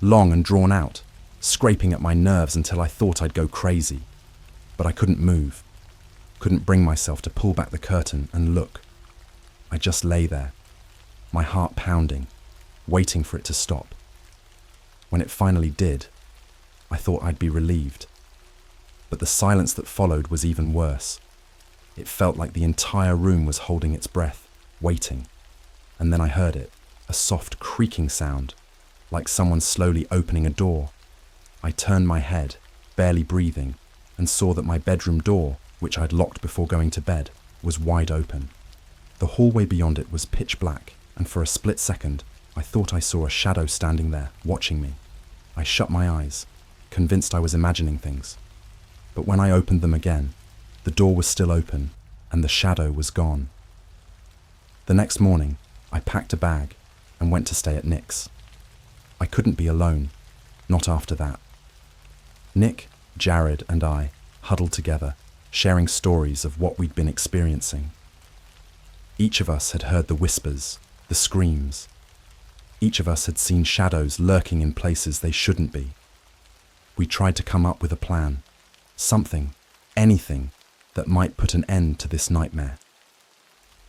long and drawn out, scraping at my nerves until I thought I'd go crazy. But I couldn't move, couldn't bring myself to pull back the curtain and look. I just lay there, my heart pounding, waiting for it to stop. When it finally did, I thought I'd be relieved. But the silence that followed was even worse. It felt like the entire room was holding its breath, waiting. And then I heard it, a soft creaking sound, like someone slowly opening a door. I turned my head, barely breathing, and saw that my bedroom door, which I'd locked before going to bed, was wide open. The hallway beyond it was pitch black, and for a split second, I thought I saw a shadow standing there, watching me. I shut my eyes, convinced I was imagining things. But when I opened them again, the door was still open, and the shadow was gone. The next morning, I packed a bag and went to stay at Nick's. I couldn't be alone, not after that. Nick, Jared, and I huddled together, sharing stories of what we'd been experiencing. Each of us had heard the whispers, the screams. Each of us had seen shadows lurking in places they shouldn't be. We tried to come up with a plan, something, anything, that might put an end to this nightmare.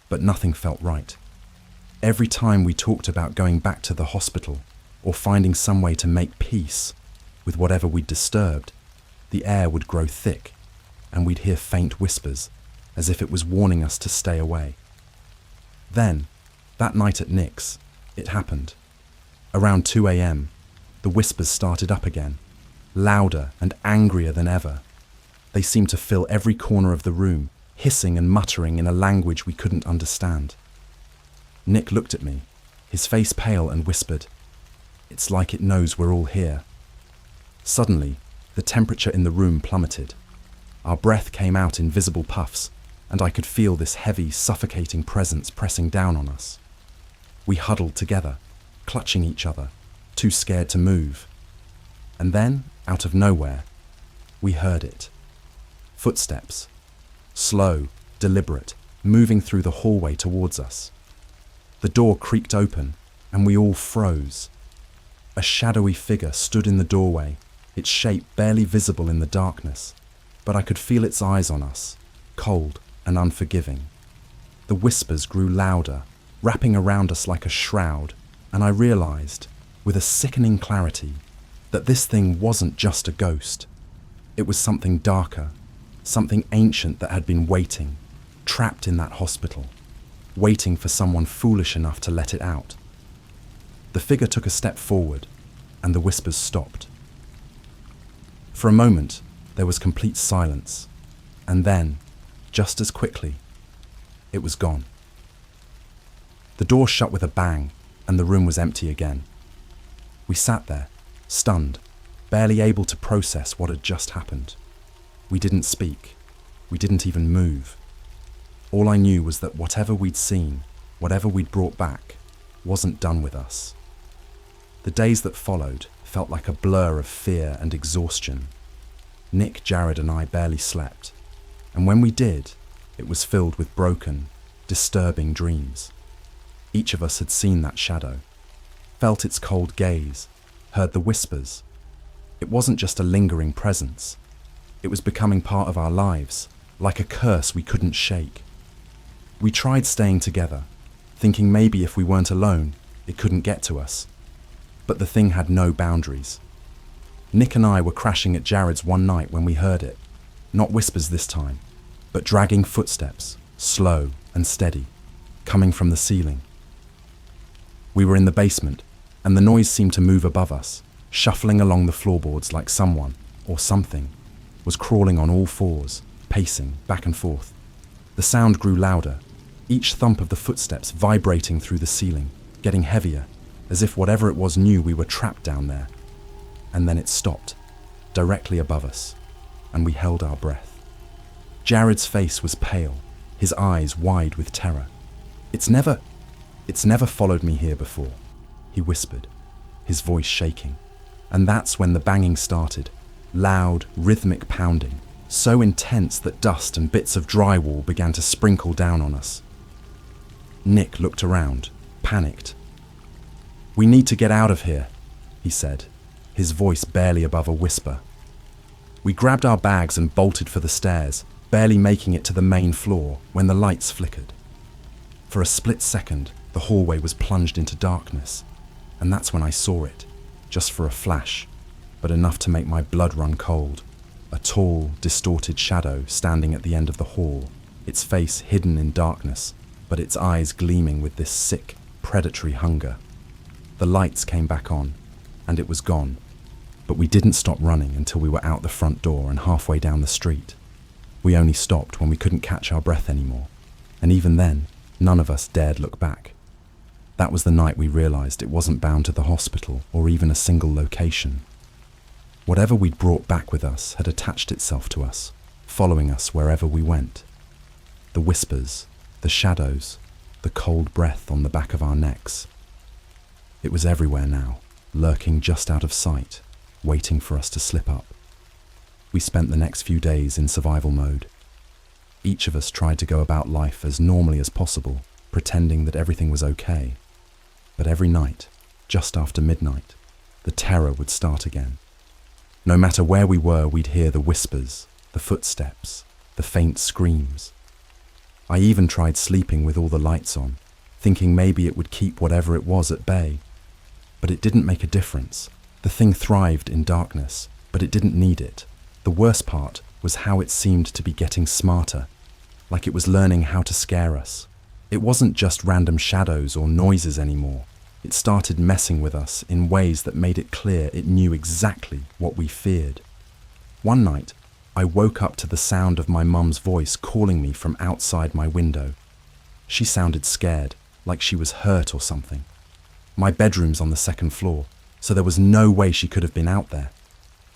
But nothing felt right. Every time we talked about going back to the hospital or finding some way to make peace with whatever we'd disturbed, the air would grow thick and we'd hear faint whispers as if it was warning us to stay away. Then, that night at Nick's, it happened. Around 2 a.m., the whispers started up again, louder and angrier than ever. They seemed to fill every corner of the room, hissing and muttering in a language we couldn't understand. Nick looked at me, his face pale, and whispered, "It's like it knows we're all here." Suddenly, the temperature in the room plummeted. Our breath came out in visible puffs, and I could feel this heavy, suffocating presence pressing down on us. We huddled together, clutching each other, too scared to move. And then, out of nowhere, we heard it. Footsteps. Slow, deliberate, moving through the hallway towards us. The door creaked open, and we all froze. A shadowy figure stood in the doorway, its shape barely visible in the darkness, but I could feel its eyes on us, cold and unforgiving. The whispers grew louder, wrapping around us like a shroud, and I realized, with a sickening clarity, that this thing wasn't just a ghost. It was something darker, something ancient that had been waiting, trapped in that hospital, waiting for someone foolish enough to let it out. The figure took a step forward, and the whispers stopped. For a moment, there was complete silence, and then, just as quickly, it was gone. The door shut with a bang, and the room was empty again. We sat there, stunned, barely able to process what had just happened. We didn't speak. We didn't even move. All I knew was that whatever we'd seen, whatever we'd brought back, wasn't done with us. The days that followed felt like a blur of fear and exhaustion. Nick, Jared, and I barely slept, and when we did, it was filled with broken, disturbing dreams. Each of us had seen that shadow, felt its cold gaze, heard the whispers. It wasn't just a lingering presence. It was becoming part of our lives, like a curse we couldn't shake. We tried staying together, thinking maybe if we weren't alone, it couldn't get to us. But the thing had no boundaries. Nick and I were crashing at Jared's one night when we heard it. Not whispers this time, but dragging footsteps, slow and steady, coming from the ceiling. We were in the basement, and the noise seemed to move above us, shuffling along the floorboards like someone, or something, was crawling on all fours, pacing back and forth. The sound grew louder, each thump of the footsteps vibrating through the ceiling, getting heavier, as if whatever it was knew we were trapped down there. And then it stopped, directly above us, and we held our breath. Jared's face was pale, his eyes wide with terror. It's never followed me here before," he whispered, his voice shaking. And that's when the banging started, loud, rhythmic pounding, so intense that dust and bits of drywall began to sprinkle down on us. Nick looked around, panicked. "We need to get out of here," he said, his voice barely above a whisper. We grabbed our bags and bolted for the stairs, barely making it to the main floor when the lights flickered. For a split second, the hallway was plunged into darkness, and that's when I saw it, just for a flash, but enough to make my blood run cold. A tall, distorted shadow standing at the end of the hall, its face hidden in darkness, but its eyes gleaming with this sick, predatory hunger. The lights came back on, and it was gone, but we didn't stop running until we were out the front door and halfway down the street. We only stopped when we couldn't catch our breath anymore, and even then, none of us dared look back. That was the night we realized it wasn't bound to the hospital or even a single location. Whatever we'd brought back with us had attached itself to us, following us wherever we went. The whispers, the shadows, the cold breath on the back of our necks. It was everywhere now, lurking just out of sight, waiting for us to slip up. We spent the next few days in survival mode. Each of us tried to go about life as normally as possible, pretending that everything was okay. But every night, just after midnight, the terror would start again. No matter where we were, we'd hear the whispers, the footsteps, the faint screams. I even tried sleeping with all the lights on, thinking maybe it would keep whatever it was at bay. But it didn't make a difference. The thing thrived in darkness, but it didn't need it. The worst part was how it seemed to be getting smarter, like it was learning how to scare us. It wasn't just random shadows or noises anymore. It started messing with us in ways that made it clear it knew exactly what we feared. One night, I woke up to the sound of my mum's voice calling me from outside my window. She sounded scared, like she was hurt or something. My bedroom's on the second floor, so there was no way she could have been out there.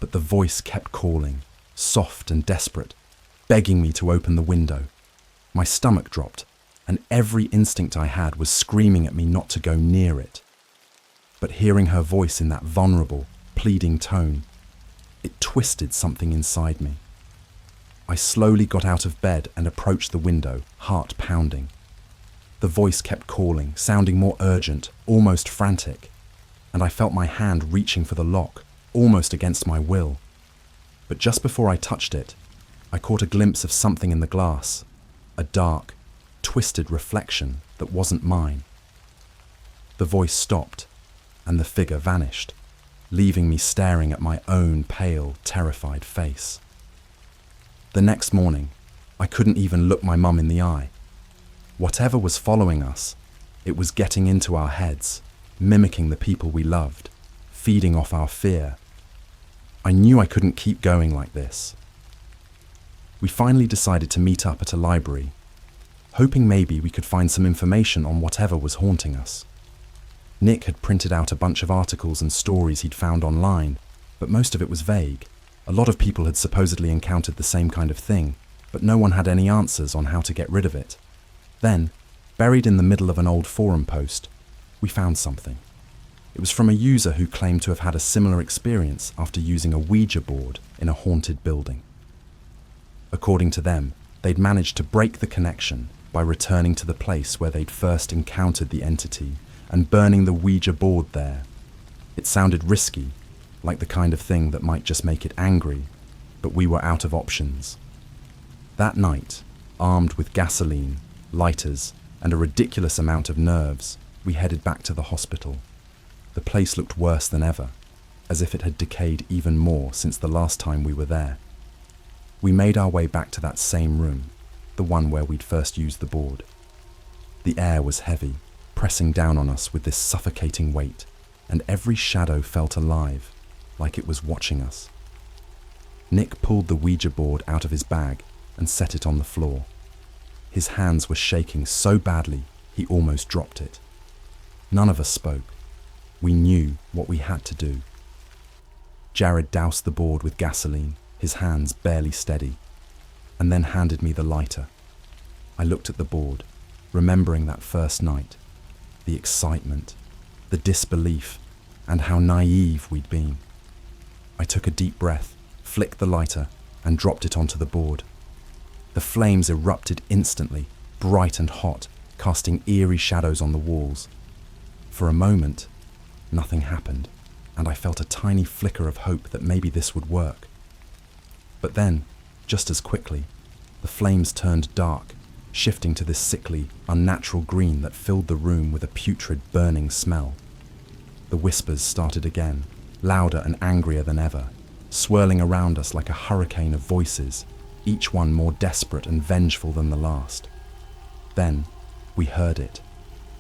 But the voice kept calling, soft and desperate, begging me to open the window. My stomach dropped, and every instinct I had was screaming at me not to go near it. But hearing her voice in that vulnerable, pleading tone, it twisted something inside me. I slowly got out of bed and approached the window, heart pounding. The voice kept calling, sounding more urgent, almost frantic, and I felt my hand reaching for the lock, almost against my will. But just before I touched it, I caught a glimpse of something in the glass, a dark, twisted reflection that wasn't mine. The voice stopped, and the figure vanished, leaving me staring at my own pale, terrified face. The next morning, I couldn't even look my mum in the eye. Whatever was following us, it was getting into our heads, mimicking the people we loved, feeding off our fear. I knew I couldn't keep going like this. We finally decided to meet up at a library, hoping maybe we could find some information on whatever was haunting us. Nick had printed out a bunch of articles and stories he'd found online, but most of it was vague. A lot of people had supposedly encountered the same kind of thing, but no one had any answers on how to get rid of it. Then, buried in the middle of an old forum post, we found something. It was from a user who claimed to have had a similar experience after using a Ouija board in a haunted building. According to them, they'd managed to break the connection by returning to the place where they'd first encountered the entity and burning the Ouija board there. It sounded risky, like the kind of thing that might just make it angry, but we were out of options. That night, armed with gasoline, lighters, and a ridiculous amount of nerves, we headed back to the hospital. The place looked worse than ever, as if it had decayed even more since the last time we were there. We made our way back to that same room, the one where we'd first used the board. The air was heavy, pressing down on us with this suffocating weight, and every shadow felt alive, like it was watching us. Nick pulled the Ouija board out of his bag and set it on the floor. His hands were shaking so badly he almost dropped it. None of us spoke. We knew what we had to do. Jared doused the board with gasoline, his hands barely steady, and then handed me the lighter. I looked at the board, remembering that first night, the excitement, the disbelief, and how naive we'd been. I took a deep breath, flicked the lighter, and dropped it onto the board. The flames erupted instantly, bright and hot, casting eerie shadows on the walls. For a moment, nothing happened, and I felt a tiny flicker of hope that maybe this would work. But then, just as quickly, the flames turned dark, shifting to this sickly, unnatural green that filled the room with a putrid, burning smell. The whispers started again, louder and angrier than ever, swirling around us like a hurricane of voices, each one more desperate and vengeful than the last. Then, we heard it,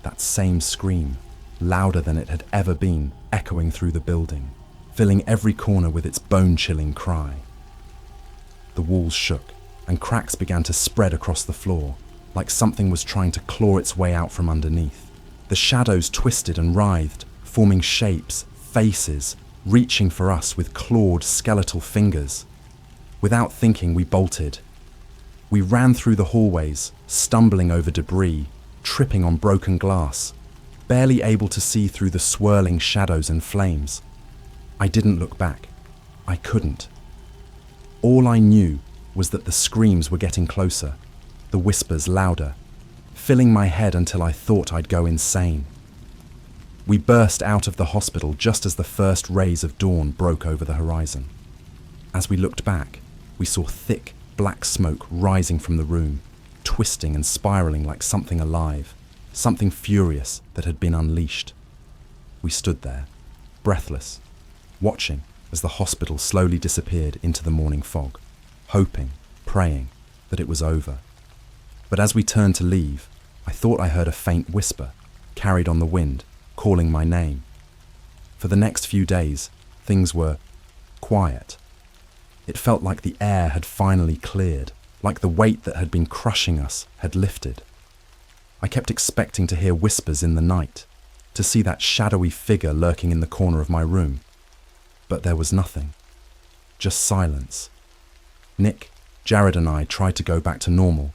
that same scream, louder than it had ever been, echoing through the building, filling every corner with its bone-chilling cry. The walls shook, and cracks began to spread across the floor, like something was trying to claw its way out from underneath. The shadows twisted and writhed, forming shapes, faces, reaching for us with clawed, skeletal fingers. Without thinking, we bolted. We ran through the hallways, stumbling over debris, tripping on broken glass, barely able to see through the swirling shadows and flames. I didn't look back. I couldn't. All I knew was that the screams were getting closer, the whispers louder, filling my head until I thought I'd go insane. We burst out of the hospital just as the first rays of dawn broke over the horizon. As we looked back, we saw thick, black smoke rising from the room, twisting and spiraling like something alive, something furious that had been unleashed. We stood there, breathless, watching as the hospital slowly disappeared into the morning fog, hoping, praying that it was over. But as we turned to leave, I thought I heard a faint whisper, carried on the wind, calling my name. For the next few days, things were quiet. It felt like the air had finally cleared, like the weight that had been crushing us had lifted. I kept expecting to hear whispers in the night, to see that shadowy figure lurking in the corner of my room. But there was nothing, just silence. Nick, Jared and I tried to go back to normal,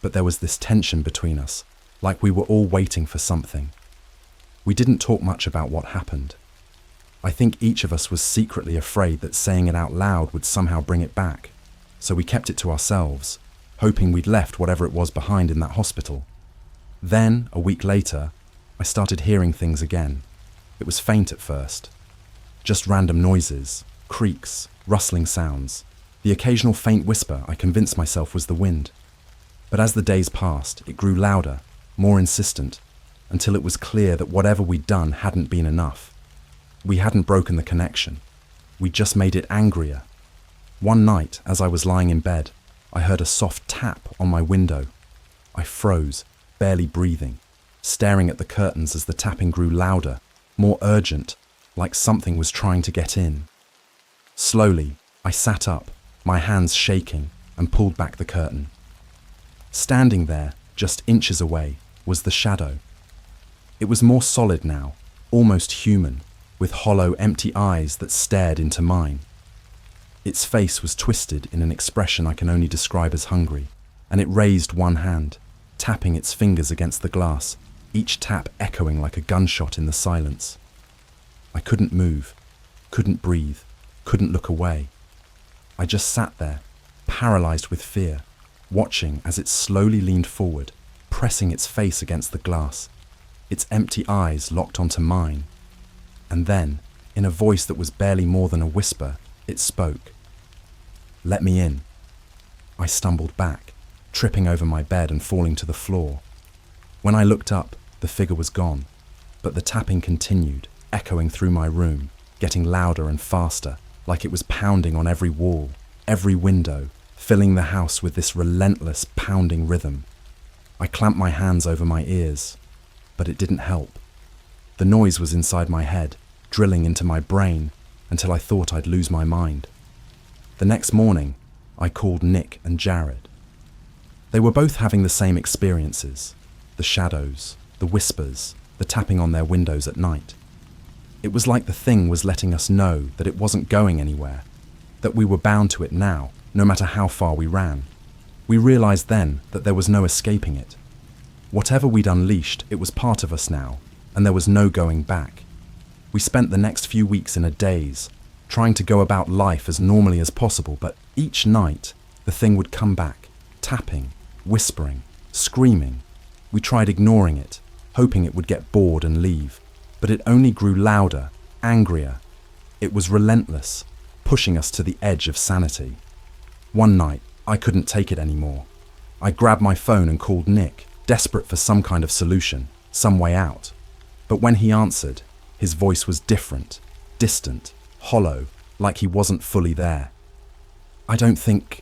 but there was this tension between us, like we were all waiting for something. We didn't talk much about what happened. I think each of us was secretly afraid that saying it out loud would somehow bring it back, so we kept it to ourselves, hoping we'd left whatever it was behind in that hospital. Then, a week later, I started hearing things again. It was faint at first. Just random noises, creaks, rustling sounds. The occasional faint whisper I convinced myself was the wind. But as the days passed, it grew louder, more insistent, until it was clear that whatever we'd done hadn't been enough. We hadn't broken the connection. We just made it angrier. One night, as I was lying in bed, I heard a soft tap on my window. I froze, barely breathing, staring at the curtains as the tapping grew louder, more urgent, like something was trying to get in. Slowly, I sat up, my hands shaking, and pulled back the curtain. Standing there, just inches away, was the shadow. It was more solid now, almost human, with hollow, empty eyes that stared into mine. Its face was twisted in an expression I can only describe as hungry, and it raised one hand, tapping its fingers against the glass, each tap echoing like a gunshot in the silence. I couldn't move, couldn't breathe, couldn't look away. I just sat there, paralyzed with fear, watching as it slowly leaned forward, pressing its face against the glass, its empty eyes locked onto mine. And then, in a voice that was barely more than a whisper, it spoke. "Let me in." I stumbled back, tripping over my bed and falling to the floor. When I looked up, the figure was gone, but the tapping continued, echoing through my room, getting louder and faster, like it was pounding on every wall, every window, filling the house with this relentless pounding rhythm. I clamped my hands over my ears, but it didn't help. The noise was inside my head, drilling into my brain until I thought I'd lose my mind. The next morning, I called Nick and Jared. They were both having the same experiences, the shadows, the whispers, the tapping on their windows at night. It was like the thing was letting us know that it wasn't going anywhere, that we were bound to it now, no matter how far we ran. We realized then that there was no escaping it. Whatever we'd unleashed, it was part of us now, and there was no going back. We spent the next few weeks in a daze, trying to go about life as normally as possible, but each night, the thing would come back, tapping, whispering, screaming. We tried ignoring it, hoping it would get bored and leave, but it only grew louder, angrier. It was relentless, pushing us to the edge of sanity. One night, I couldn't take it anymore. I grabbed my phone and called Nick, desperate for some kind of solution, some way out. But when he answered, his voice was different, distant, hollow, like he wasn't fully there. I don't think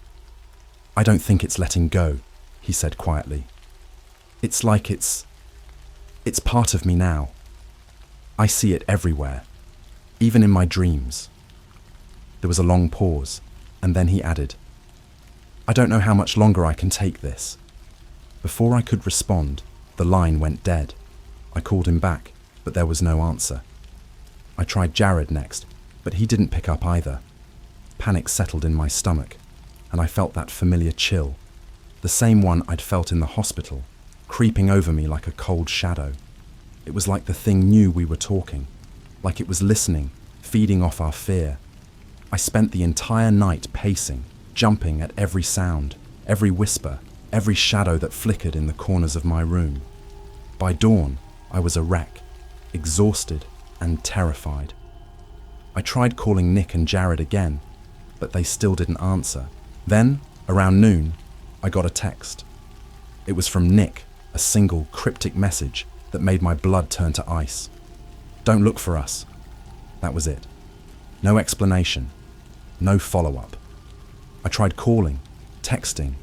it's letting go, he said quietly. It's like it's part of me now. I see it everywhere, even in my dreams. There was a long pause, and then he added, I don't know how much longer I can take this. Before I could respond, the line went dead. I called him back, but there was no answer. I tried Jared next, but he didn't pick up either. Panic settled in my stomach, and I felt that familiar chill, the same one I'd felt in the hospital, creeping over me like a cold shadow. It was like the thing knew we were talking, like it was listening, feeding off our fear. I spent the entire night pacing, jumping at every sound, every whisper, every shadow that flickered in the corners of my room. By dawn, I was a wreck, exhausted and terrified. I tried calling Nick and Jared again, but they still didn't answer. Then, around noon, I got a text. It was from Nick, a single cryptic message that made my blood turn to ice. Don't look for us. That was it. No explanation. No follow-up. I tried calling, texting,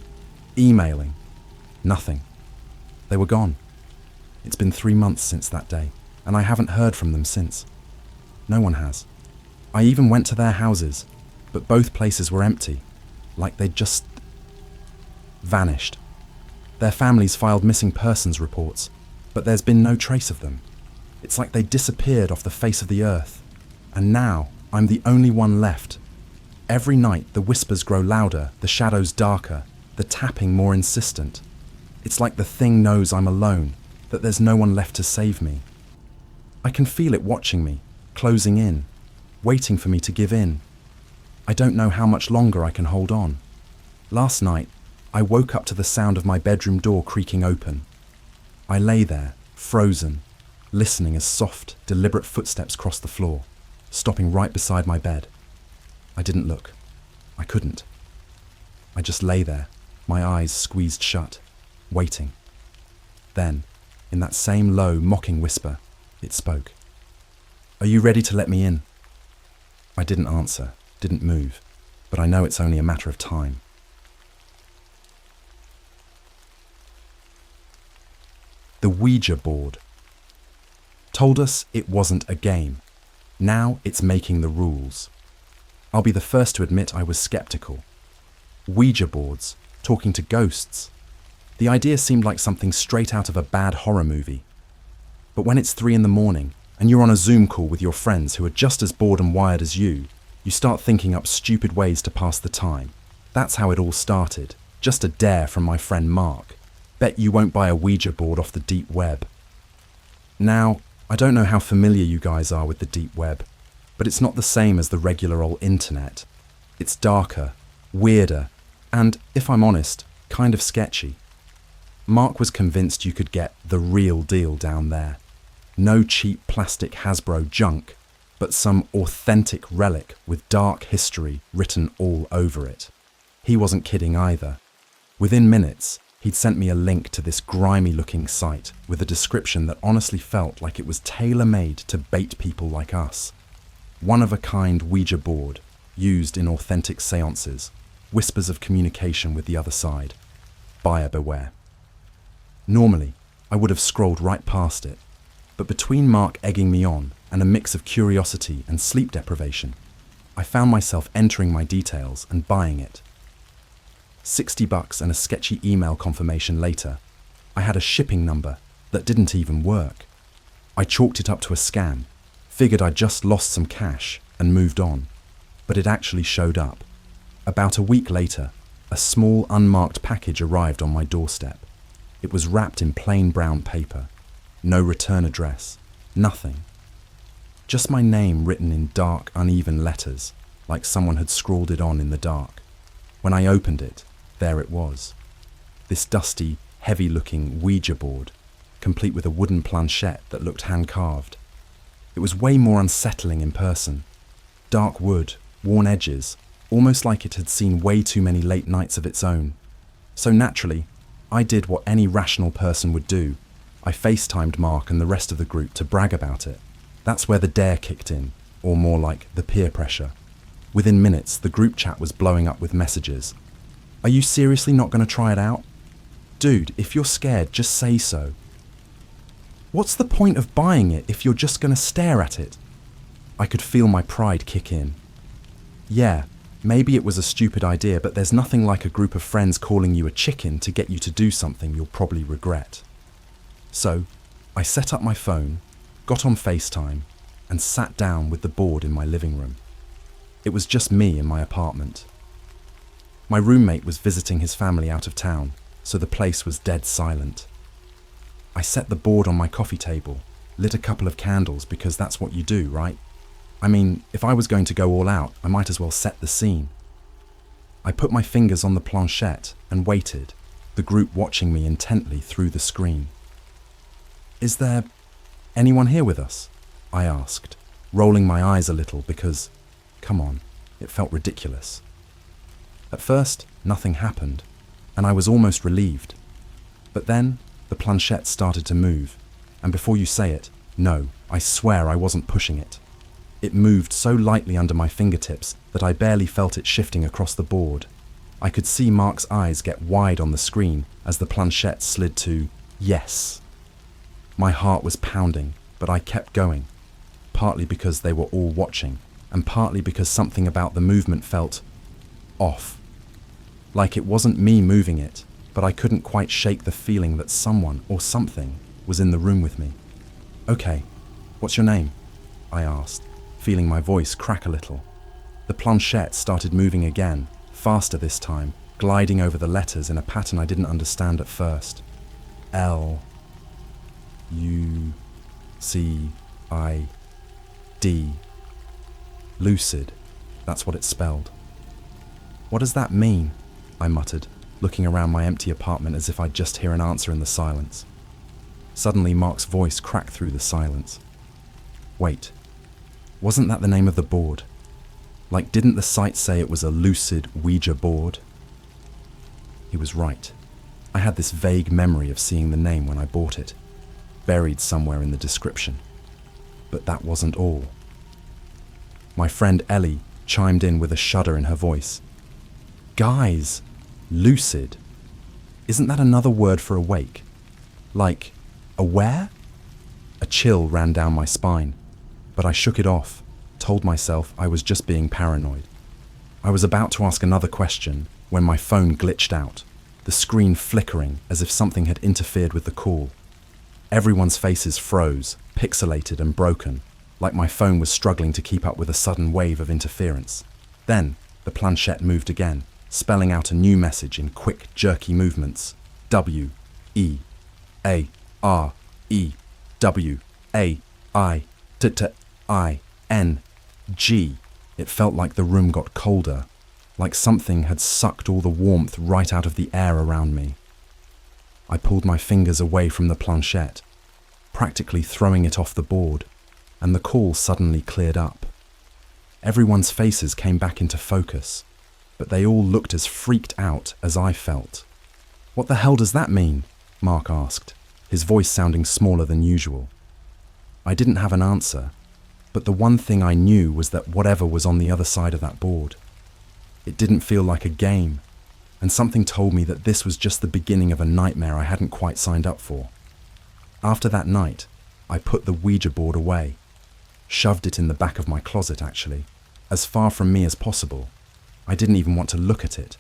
emailing. Nothing. They were gone. It's been 3 months since that day, and I haven't heard from them since. No one has. I even went to their houses, but both places were empty, like they'd just vanished. Their families filed missing persons reports, but there's been no trace of them. It's like they disappeared off the face of the earth, and now I'm the only one left. Every night the whispers grow louder, the shadows darker, the tapping more insistent. It's like the thing knows I'm alone, that there's no one left to save me. I can feel it watching me, closing in, waiting for me to give in. I don't know how much longer I can hold on. Last night, I woke up to the sound of my bedroom door creaking open. I lay there, frozen, listening as soft, deliberate footsteps crossed the floor, stopping right beside my bed. I didn't look. I couldn't. I just lay there, my eyes squeezed shut, waiting. Then, in that same low, mocking whisper, it spoke. Are you ready to let me in? I didn't answer, didn't move, but I know it's only a matter of time. The Ouija board. Told us it wasn't a game. Now it's making the rules. I'll be the first to admit I was skeptical. Ouija boards, talking to ghosts. The idea seemed like something straight out of a bad horror movie. But when it's 3 a.m. and you're on a Zoom call with your friends who are just as bored and wired as you start thinking up stupid ways to pass the time. That's how it all started. Just a dare from my friend Mark. Bet you won't buy a Ouija board off the deep web. Now, I don't know how familiar you guys are with the deep web, but it's not the same as the regular old internet. It's darker, weirder, and, if I'm honest, kind of sketchy. Mark was convinced you could get the real deal down there. No cheap plastic Hasbro junk, but some authentic relic with dark history written all over it. He wasn't kidding either. Within minutes, He'd sent me a link to this grimy-looking site with a description that honestly felt like it was tailor-made to bait people like us. One-of-a-kind Ouija board, used in authentic seances, whispers of communication with the other side. Buyer beware. Normally, I would have scrolled right past it, but between Mark egging me on and a mix of curiosity and sleep deprivation, I found myself entering my details and buying it. $60 and a sketchy email confirmation later, I had a shipping number that didn't even work. I chalked it up to a scam, figured I'd just lost some cash and moved on, but it actually showed up. About a week later, a small unmarked package arrived on my doorstep. It was wrapped in plain brown paper. No return address. Nothing. Just my name written in dark, uneven letters, like someone had scrawled it on in the dark. When I opened it, there it was. This dusty, heavy-looking Ouija board, complete with a wooden planchette that looked hand-carved. It was way more unsettling in person. Dark wood, worn edges, almost like it had seen way too many late nights of its own. So naturally, I did what any rational person would do. I FaceTimed Mark and the rest of the group to brag about it. That's where the dare kicked in, or more like the peer pressure. Within minutes, the group chat was blowing up with messages. Are you seriously not going to try it out? Dude, if you're scared, just say so. What's the point of buying it if you're just going to stare at it? I could feel my pride kick in. Yeah, maybe it was a stupid idea, but there's nothing like a group of friends calling you a chicken to get you to do something you'll probably regret. So, I set up my phone, got on FaceTime, and sat down with the board in my living room. It was just me in my apartment. My roommate was visiting his family out of town, so the place was dead silent. I set the board on my coffee table, lit a couple of candles because that's what you do, right? I mean, if I was going to go all out, I might as well set the scene. I put my fingers on the planchette and waited, the group watching me intently through the screen. Is there anyone here with us? I asked, rolling my eyes a little because, come on, it felt ridiculous. At first, nothing happened, and I was almost relieved. But then, the planchette started to move, and before you say it, no, I swear I wasn't pushing it. It moved so lightly under my fingertips that I barely felt it shifting across the board. I could see Mark's eyes get wide on the screen as the planchette slid to yes. My heart was pounding, but I kept going, partly because they were all watching, and partly because something about the movement felt off. Like it wasn't me moving it, but I couldn't quite shake the feeling that someone or something was in the room with me. Okay, what's your name? I asked, feeling my voice crack a little. The planchette started moving again, faster this time, gliding over the letters in a pattern I didn't understand at first. L U C I D. Lucid. That's what it spelled. What does that mean? I muttered, looking around my empty apartment as if I'd just hear an answer in the silence. Suddenly, Mark's voice cracked through the silence. Wait, wasn't that the name of the board? Like, didn't the site say it was a lucid Ouija board? He was right. I had this vague memory of seeing the name when I bought it, buried somewhere in the description. But that wasn't all. My friend Ellie chimed in with a shudder in her voice. Guys, lucid. Isn't that another word for awake? Like, aware? A chill ran down my spine, but I shook it off, told myself I was just being paranoid. I was about to ask another question when my phone glitched out, the screen flickering as if something had interfered with the call. Everyone's faces froze, pixelated and broken, like my phone was struggling to keep up with a sudden wave of interference. Then, the planchette moved again, spelling out a new message in quick, jerky movements. W-E-A-R-E-W-A-I-N-G. It felt like the room got colder, like something had sucked all the warmth right out of the air around me. I pulled my fingers away from the planchette, practically throwing it off the board, and the call suddenly cleared up. Everyone's faces came back into focus, but they all looked as freaked out as I felt. What the hell does that mean? Mark asked, his voice sounding smaller than usual. I didn't have an answer, but the one thing I knew was that whatever was on the other side of that board, it didn't feel like a game, and something told me that this was just the beginning of a nightmare I hadn't quite signed up for. After that night, I put the Ouija board away, shoved it in the back of my closet actually, as far from me as possible. I didn't even want to look at it,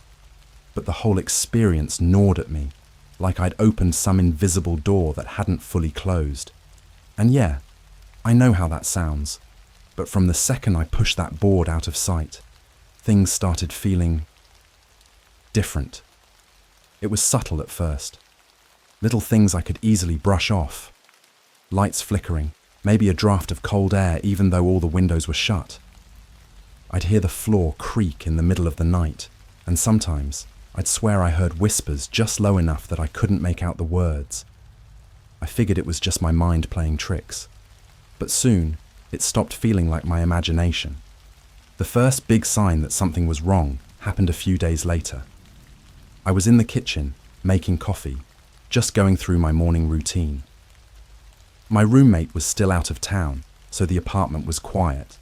but the whole experience gnawed at me, like I'd opened some invisible door that hadn't fully closed. And yeah, I know how that sounds, but from the second I pushed that board out of sight, things started feeling different. It was subtle at first. Little things I could easily brush off. Lights flickering, maybe a draft of cold air even though all the windows were shut. I'd hear the floor creak in the middle of the night, and sometimes I'd swear I heard whispers just low enough that I couldn't make out the words. I figured it was just my mind playing tricks. But soon, it stopped feeling like my imagination. The first big sign that something was wrong happened a few days later. I was in the kitchen, making coffee, just going through my morning routine. My roommate was still out of town, so the apartment was quiet.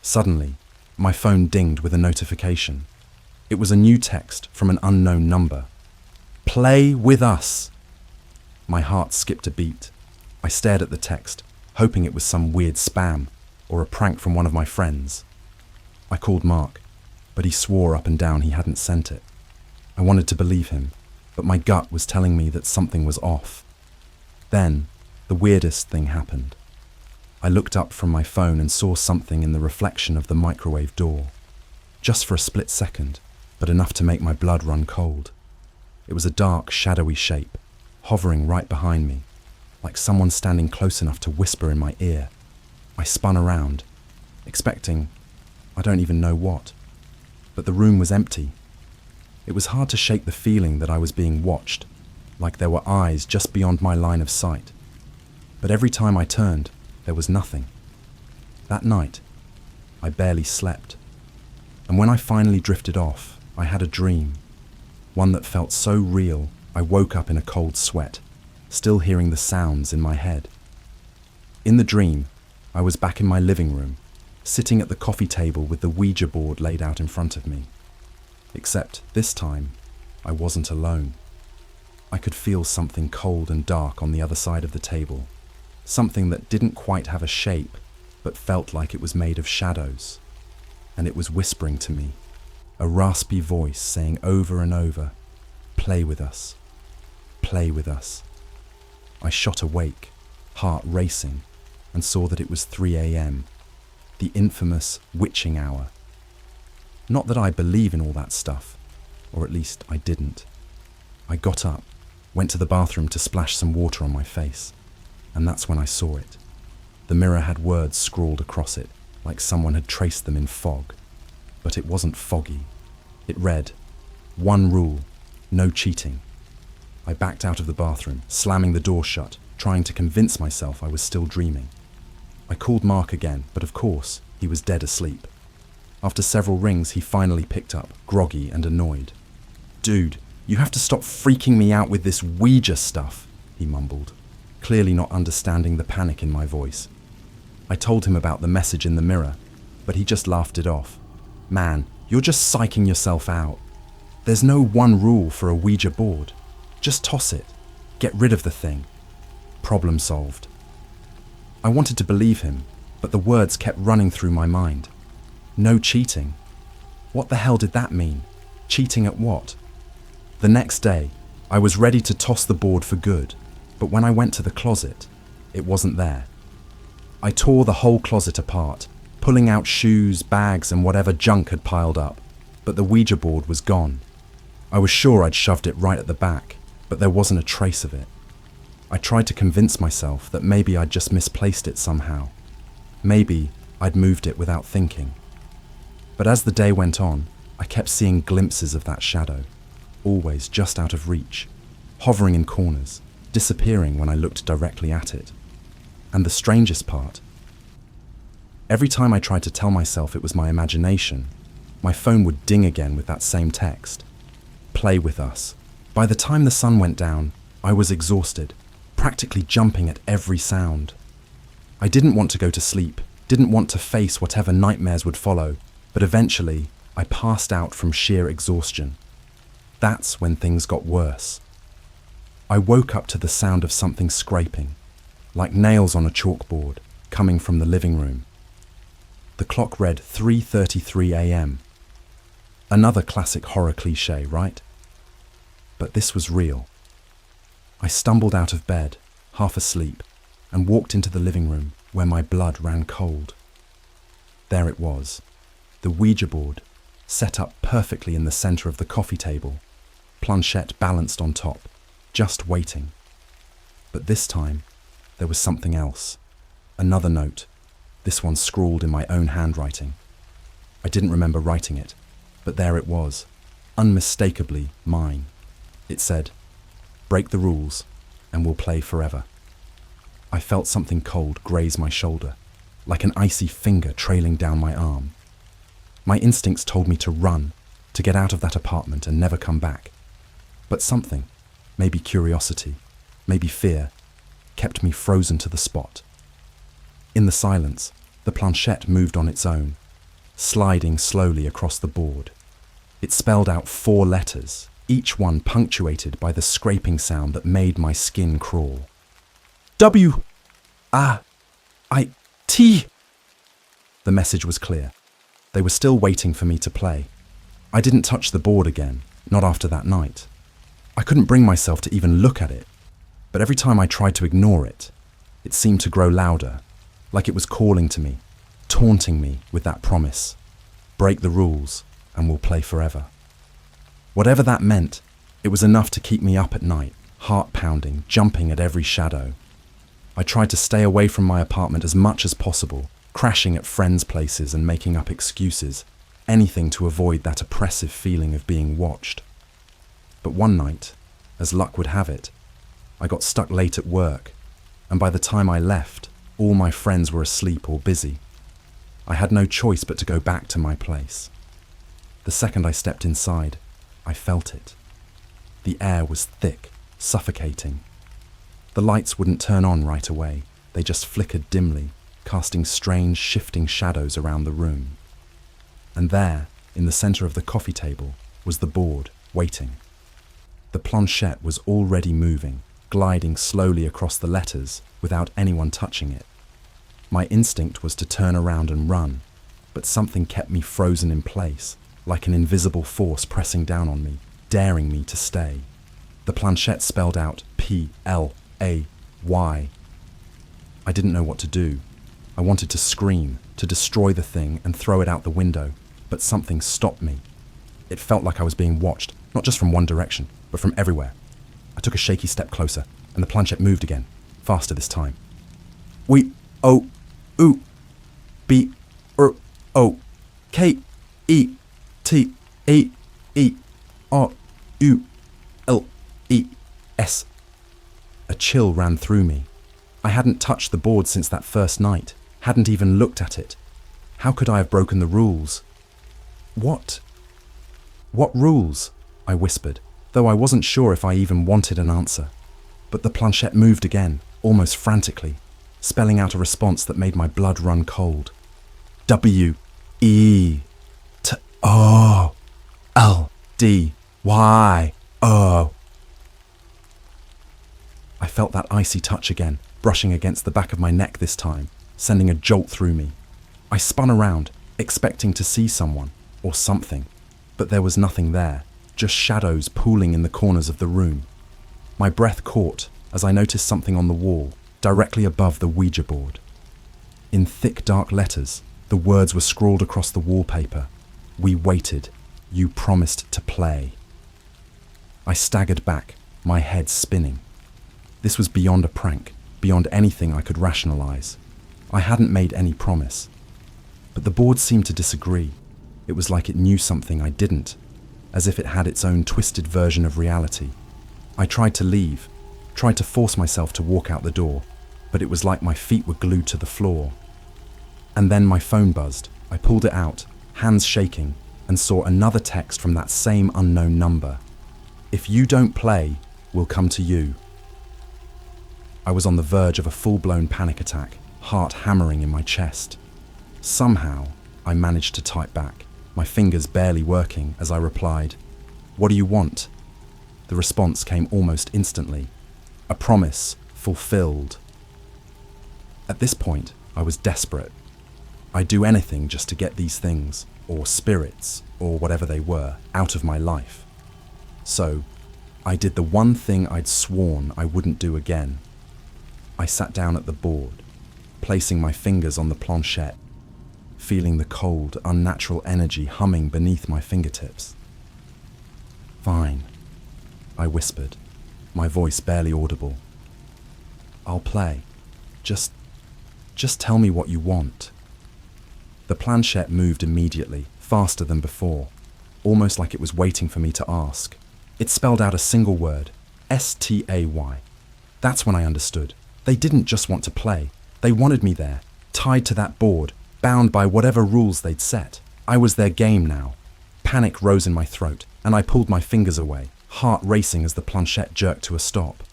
Suddenly, my phone dinged with a notification. It was a new text from an unknown number. "Play with us." My heart skipped a beat. I stared at the text, hoping it was some weird spam or a prank from one of my friends. I called Mark, but he swore up and down he hadn't sent it. I wanted to believe him, but my gut was telling me that something was off. Then, the weirdest thing happened. I looked up from my phone and saw something in the reflection of the microwave door. Just for a split second, but enough to make my blood run cold. It was a dark, shadowy shape, hovering right behind me, like someone standing close enough to whisper in my ear. I spun around, expecting, I don't even know what. But the room was empty. It was hard to shake the feeling that I was being watched, like there were eyes just beyond my line of sight. But every time I turned, there was nothing. That night, I barely slept. And when I finally drifted off, I had a dream. One that felt so real, I woke up in a cold sweat, still hearing the sounds in my head. In the dream, I was back in my living room, sitting at the coffee table with the Ouija board laid out in front of me. Except this time, I wasn't alone. I could feel something cold and dark on the other side of the table, something that didn't quite have a shape, but felt like it was made of shadows. And it was whispering to me, a raspy voice saying over and over, "Play with us, play with us." I shot awake, heart racing, and saw that it was 3 a.m., the infamous witching hour. Not that I believe in all that stuff, or at least I didn't. I got up, went to the bathroom to splash some water on my face, and that's when I saw it. The mirror had words scrawled across it, like someone had traced them in fog. But it wasn't foggy. It read, "One rule, no cheating." I backed out of the bathroom, slamming the door shut, trying to convince myself I was still dreaming. I called Mark again, but of course, he was dead asleep. After several rings, he finally picked up, groggy and annoyed. "Dude, you have to stop freaking me out with this Ouija stuff," he mumbled, clearly not understanding the panic in my voice. I told him about the message in the mirror, but he just laughed it off. "Man, you're just psyching yourself out. There's no one rule for a Ouija board. Just toss it. Get rid of the thing. Problem solved." I wanted to believe him, but the words kept running through my mind. No cheating. What the hell did that mean? Cheating at what? The next day, I was ready to toss the board for good, but when I went to the closet, it wasn't there. I tore the whole closet apart, pulling out shoes, bags, and whatever junk had piled up, but the Ouija board was gone. I was sure I'd shoved it right at the back, but there wasn't a trace of it. I tried to convince myself that maybe I'd just misplaced it somehow. Maybe I'd moved it without thinking. But as the day went on, I kept seeing glimpses of that shadow, always just out of reach, hovering in corners, disappearing when I looked directly at it. And the strangest part, every time I tried to tell myself it was my imagination, my phone would ding again with that same text. "Play with us. By the time the sun went down, I was exhausted, practically jumping at every sound. I didn't want to go to sleep, didn't want to face whatever nightmares would follow, but eventually I passed out from sheer exhaustion. That's when things got worse. I woke up to the sound of something scraping, like nails on a chalkboard, coming from the living room. The clock read 3:33 a.m. Another classic horror cliché, right? But this was real. I stumbled out of bed, half asleep, and walked into the living room where my blood ran cold. There it was, the Ouija board, set up perfectly in the center of the coffee table, planchette balanced on top, just waiting. But this time, there was something else. Another note, this one scrawled in my own handwriting. I didn't remember writing it, but there it was, unmistakably mine. It said, "Break the rules, and we'll play forever." I felt something cold graze my shoulder, like an icy finger trailing down my arm. My instincts told me to run, to get out of that apartment and never come back. But something, maybe curiosity, maybe fear, kept me frozen to the spot. In the silence, the planchette moved on its own, sliding slowly across the board. It spelled out 4 letters, each one punctuated by the scraping sound that made my skin crawl. W-A-I-T. The message was clear. They were still waiting for me to play. I didn't touch the board again, not after that night. I couldn't bring myself to even look at it, but every time I tried to ignore it, it seemed to grow louder, like it was calling to me, taunting me with that promise. Break the rules, and we'll play forever. Whatever that meant, it was enough to keep me up at night, heart pounding, jumping at every shadow. I tried to stay away from my apartment as much as possible, crashing at friends' places and making up excuses, anything to avoid that oppressive feeling of being watched. But one night, as luck would have it, I got stuck late at work, and by the time I left, all my friends were asleep or busy. I had no choice but to go back to my place. The second I stepped inside, I felt it. The air was thick, suffocating. The lights wouldn't turn on right away. They just flickered dimly, casting strange, shifting shadows around the room. And there, in the center of the coffee table, was the board, waiting. The planchette was already moving, gliding slowly across the letters without anyone touching it. My instinct was to turn around and run, but something kept me frozen in place, like an invisible force pressing down on me, daring me to stay. The planchette spelled out P-L-A-Y. I didn't know what to do. I wanted to scream, to destroy the thing and throw it out the window, but something stopped me. It felt like I was being watched, not just from one direction, but from everywhere. I took a shaky step closer, and the planchette moved again, faster this time. W-O-U-B-R-O-K-E-T-A-E-R-U-L-E-S. A chill ran through me. I hadn't touched the board since that first night, hadn't even looked at it. How could I have broken the rules? What rules? I whispered, though I wasn't sure if I even wanted an answer. But the planchette moved again, almost frantically, spelling out a response that made my blood run cold. W-E-T-O-L-D-Y-O. I felt that icy touch again, brushing against the back of my neck this time, sending a jolt through me. I spun around, expecting to see someone, or something, but there was nothing there, just shadows pooling in the corners of the room. My breath caught as I noticed something on the wall, directly above the Ouija board. In thick dark letters, the words were scrawled across the wallpaper. We waited. You promised to play. I staggered back, my head spinning. This was beyond a prank, beyond anything I could rationalize. I hadn't made any promise. But the board seemed to disagree. It was like it knew something I didn't, as if it had its own twisted version of reality. I tried to leave, tried to force myself to walk out the door, but it was like my feet were glued to the floor. And then my phone buzzed. I pulled it out, hands shaking, and saw another text from that same unknown number. If you don't play, we'll come to you. I was on the verge of a full-blown panic attack, heart hammering in my chest. Somehow, I managed to type back, my fingers barely working as I replied, "What do you want?" The response came almost instantly. A promise fulfilled. At this point, I was desperate. I'd do anything just to get these things, or spirits, or whatever they were, out of my life. So, I did the one thing I'd sworn I wouldn't do again. I sat down at the board, placing my fingers on the planchette, feeling the cold, unnatural energy humming beneath my fingertips. "Fine," I whispered, my voice barely audible. "I'll play. Just tell me what you want." The planchette moved immediately, faster than before, almost like it was waiting for me to ask. It spelled out a single word, S-T-A-Y. That's when I understood. They didn't just want to play. They wanted me there, tied to that board, bound by whatever rules they'd set. I was their game now. Panic rose in my throat, and I pulled my fingers away, heart racing as the planchette jerked to a stop.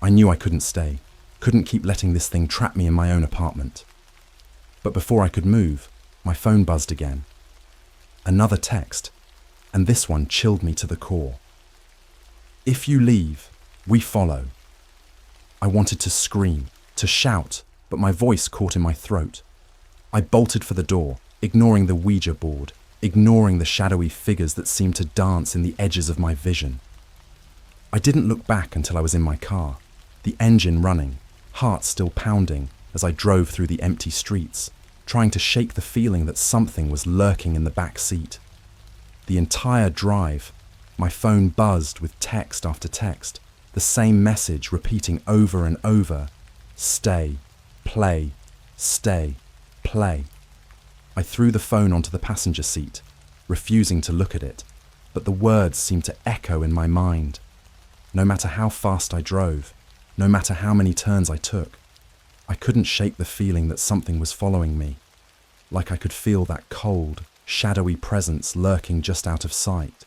I knew I couldn't stay, couldn't keep letting this thing trap me in my own apartment. But before I could move, my phone buzzed again. Another text, and this one chilled me to the core. "If you leave, we follow." I wanted to scream, to shout, but my voice caught in my throat. I bolted for the door, ignoring the Ouija board, ignoring the shadowy figures that seemed to dance in the edges of my vision. I didn't look back until I was in my car, the engine running, heart still pounding as I drove through the empty streets, trying to shake the feeling that something was lurking in the back seat. The entire drive, my phone buzzed with text after text, the same message repeating over and over, "Stay, play, stay, play." I threw the phone onto the passenger seat, refusing to look at it, but the words seemed to echo in my mind. No matter how fast I drove, no matter how many turns I took, I couldn't shake the feeling that something was following me, like I could feel that cold, shadowy presence lurking just out of sight.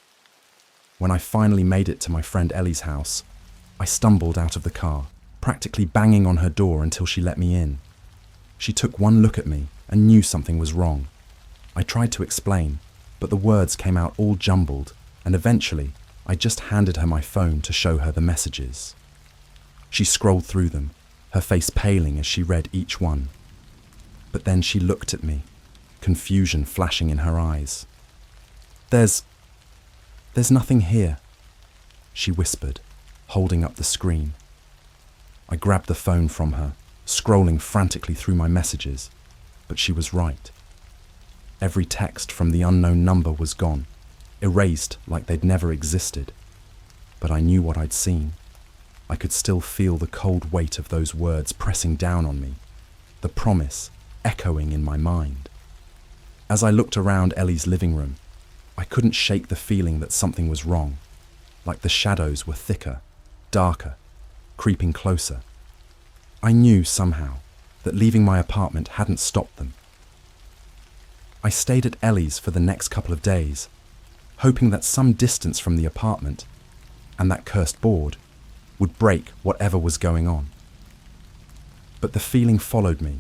When I finally made it to my friend Ellie's house, I stumbled out of the car, practically banging on her door until she let me in. She took one look at me and knew something was wrong. I tried to explain, but the words came out all jumbled, and eventually I just handed her my phone to show her the messages. She scrolled through them, her face paling as she read each one. But then she looked at me, confusion flashing in her eyes. There's nothing here," she whispered, holding up the screen. I grabbed the phone from her, scrolling frantically through my messages, but she was right. Every text from the unknown number was gone, erased like they'd never existed. But I knew what I'd seen. I could still feel the cold weight of those words pressing down on me, the promise echoing in my mind. As I looked around Ellie's living room, I couldn't shake the feeling that something was wrong, like the shadows were thicker, darker, creeping closer. I knew somehow that leaving my apartment hadn't stopped them. I stayed at Ellie's for the next couple of days, hoping that some distance from the apartment and that cursed board would break whatever was going on. But the feeling followed me,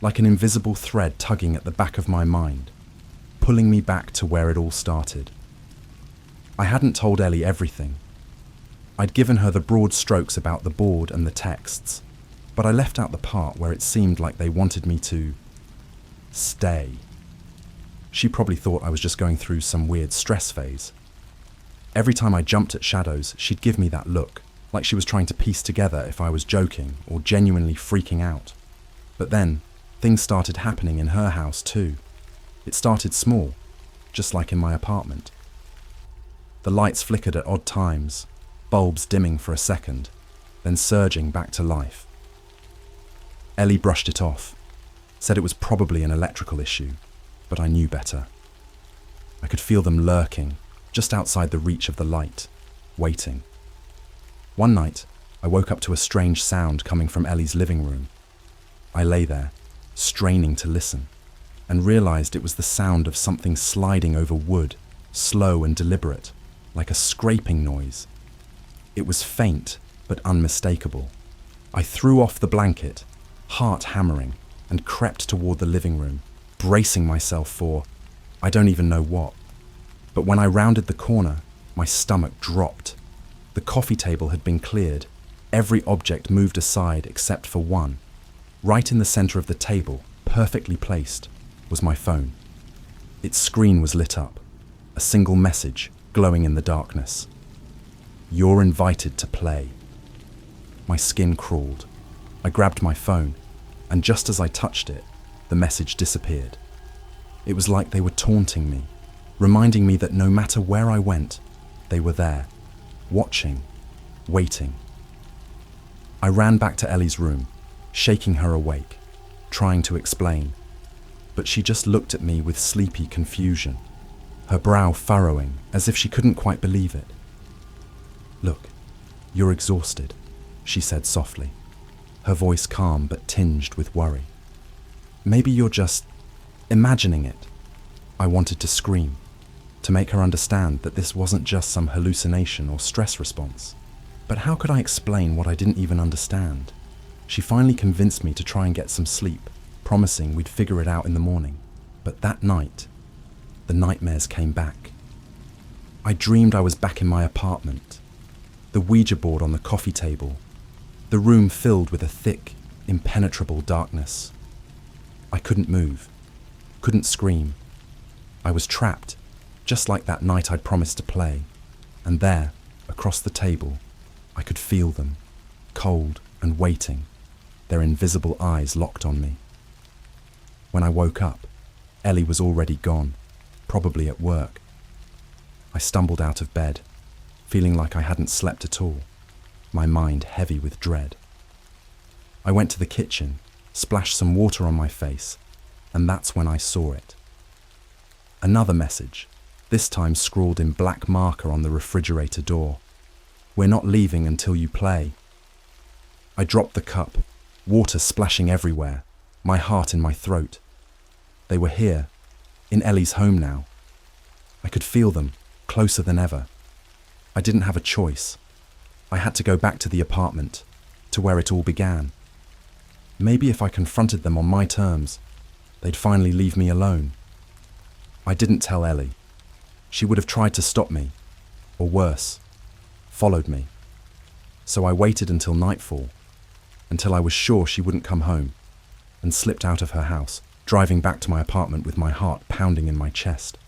like an invisible thread tugging at the back of my mind, pulling me back to where it all started. I hadn't told Ellie everything. I'd given her the broad strokes about the board and the texts, but I left out the part where it seemed like they wanted me to stay. She probably thought I was just going through some weird stress phase. Every time I jumped at shadows, she'd give me that look, like she was trying to piece together if I was joking or genuinely freaking out. But then, things started happening in her house too. It started small, just like in my apartment. The lights flickered at odd times, bulbs dimming for a second, then surging back to life. Ellie brushed it off, said it was probably an electrical issue, but I knew better. I could feel them lurking, just outside the reach of the light, waiting. One night, I woke up to a strange sound coming from Ellie's living room. I lay there, straining to listen, and realized it was the sound of something sliding over wood, slow and deliberate, like a scraping noise. It was faint, but unmistakable. I threw off the blanket, heart hammering, and crept toward the living room, bracing myself for I don't even know what. But when I rounded the corner, my stomach dropped. The coffee table had been cleared. Every object moved aside except for one. Right in the center of the table, perfectly placed, was my phone. Its screen was lit up, a single message glowing in the darkness. "You're invited to play." My skin crawled. I grabbed my phone, and just as I touched it, the message disappeared. It was like they were taunting me, reminding me that no matter where I went, they were there, watching, waiting. I ran back to Ellie's room, shaking her awake, trying to explain. But she just looked at me with sleepy confusion, her brow furrowing as if she couldn't quite believe it. "Look, you're exhausted," she said softly, her voice calm but tinged with worry. "Maybe you're just imagining it." I wanted to scream, to make her understand that this wasn't just some hallucination or stress response. But how could I explain what I didn't even understand? She finally convinced me to try and get some sleep, promising we'd figure it out in the morning. But that night, the nightmares came back. I dreamed I was back in my apartment, the Ouija board on the coffee table, the room filled with a thick, impenetrable darkness. I couldn't move, couldn't scream. I was trapped, just like that night I'd promised to play. And there, across the table, I could feel them, cold and waiting, their invisible eyes locked on me. When I woke up, Ellie was already gone, probably at work. I stumbled out of bed, feeling like I hadn't slept at all, my mind heavy with dread. I went to the kitchen, splashed some water on my face, and that's when I saw it. Another message, this time scrawled in black marker on the refrigerator door. "We're not leaving until you play." I dropped the cup, water splashing everywhere, my heart in my throat. They were here, in Ellie's home now. I could feel them, closer than ever. I didn't have a choice. I had to go back to the apartment, to where it all began. Maybe if I confronted them on my terms, they'd finally leave me alone. I didn't tell Ellie. She would have tried to stop me, or worse, followed me. So I waited until nightfall, until I was sure she wouldn't come home, and slipped out of her house, driving back to my apartment with my heart pounding in my chest.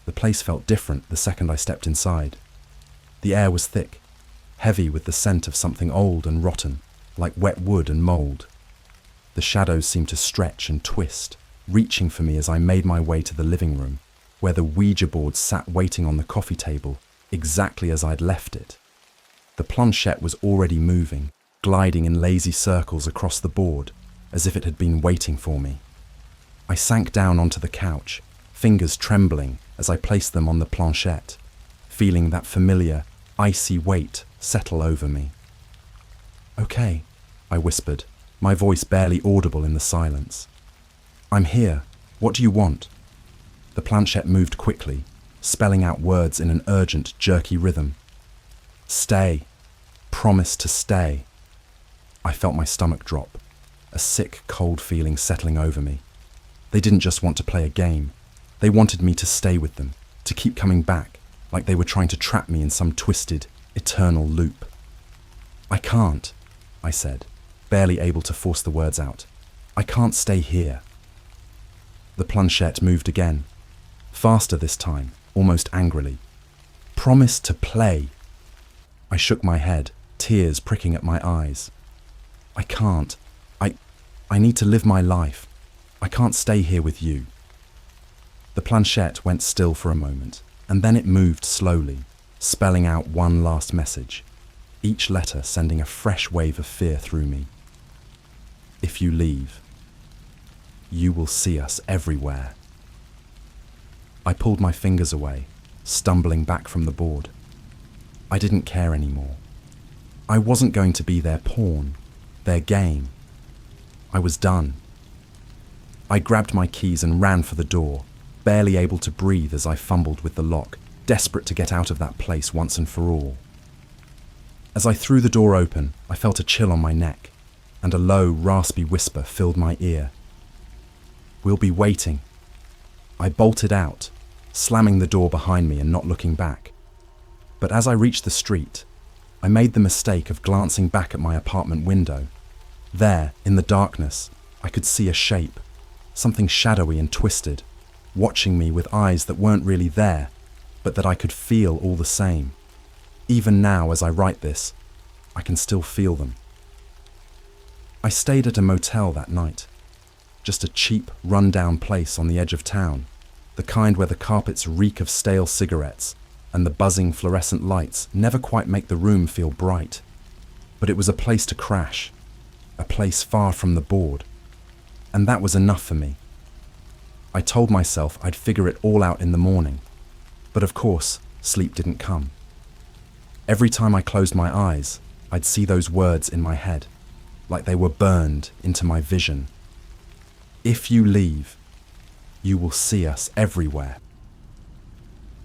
The place felt different the second I stepped inside. The air was thick, heavy with the scent of something old and rotten, like wet wood and mold. The shadows seemed to stretch and twist, reaching for me as I made my way to the living room, where the Ouija board sat waiting on the coffee table, exactly as I'd left it. The planchette was already moving, gliding in lazy circles across the board, as if it had been waiting for me. I sank down onto the couch, fingers trembling as I placed them on the planchette, feeling that familiar, icy weight settle over me. "Okay," I whispered, my voice barely audible in the silence. "I'm here. What do you want?" The planchette moved quickly, spelling out words in an urgent, jerky rhythm. "Stay. Promise to stay." I felt my stomach drop, a sick, cold feeling settling over me. They didn't just want to play a game. They wanted me to stay with them, to keep coming back, like they were trying to trap me in some twisted, eternal loop. "I can't," I said, barely able to force the words out. "I can't stay here." The planchette moved again, faster this time, almost angrily. "Promise to play." I shook my head, tears pricking at my eyes. "I can't. I need to live my life. I can't stay here with you." The planchette went still for a moment, and then it moved slowly, spelling out one last message, each letter sending a fresh wave of fear through me. "If you leave, you will see us everywhere." I pulled my fingers away, stumbling back from the board. I didn't care anymore. I wasn't going to be their pawn, their game. I was done. I grabbed my keys and ran for the door, barely able to breathe as I fumbled with the lock, desperate to get out of that place once and for all. As I threw the door open, I felt a chill on my neck, and a low, raspy whisper filled my ear. "We'll be waiting." I bolted out, slamming the door behind me and not looking back. But as I reached the street, I made the mistake of glancing back at my apartment window. There, in the darkness, I could see a shape, something shadowy and twisted, watching me with eyes that weren't really there, but that I could feel all the same. Even now, as I write this, I can still feel them. I stayed at a motel that night. Just a cheap, run-down place on the edge of town, the kind where the carpets reek of stale cigarettes and the buzzing fluorescent lights never quite make the room feel bright. But it was a place to crash, a place far from the board, and that was enough for me. I told myself I'd figure it all out in the morning, but of course, sleep didn't come. Every time I closed my eyes, I'd see those words in my head, like they were burned into my vision. "If you leave, you will see us everywhere."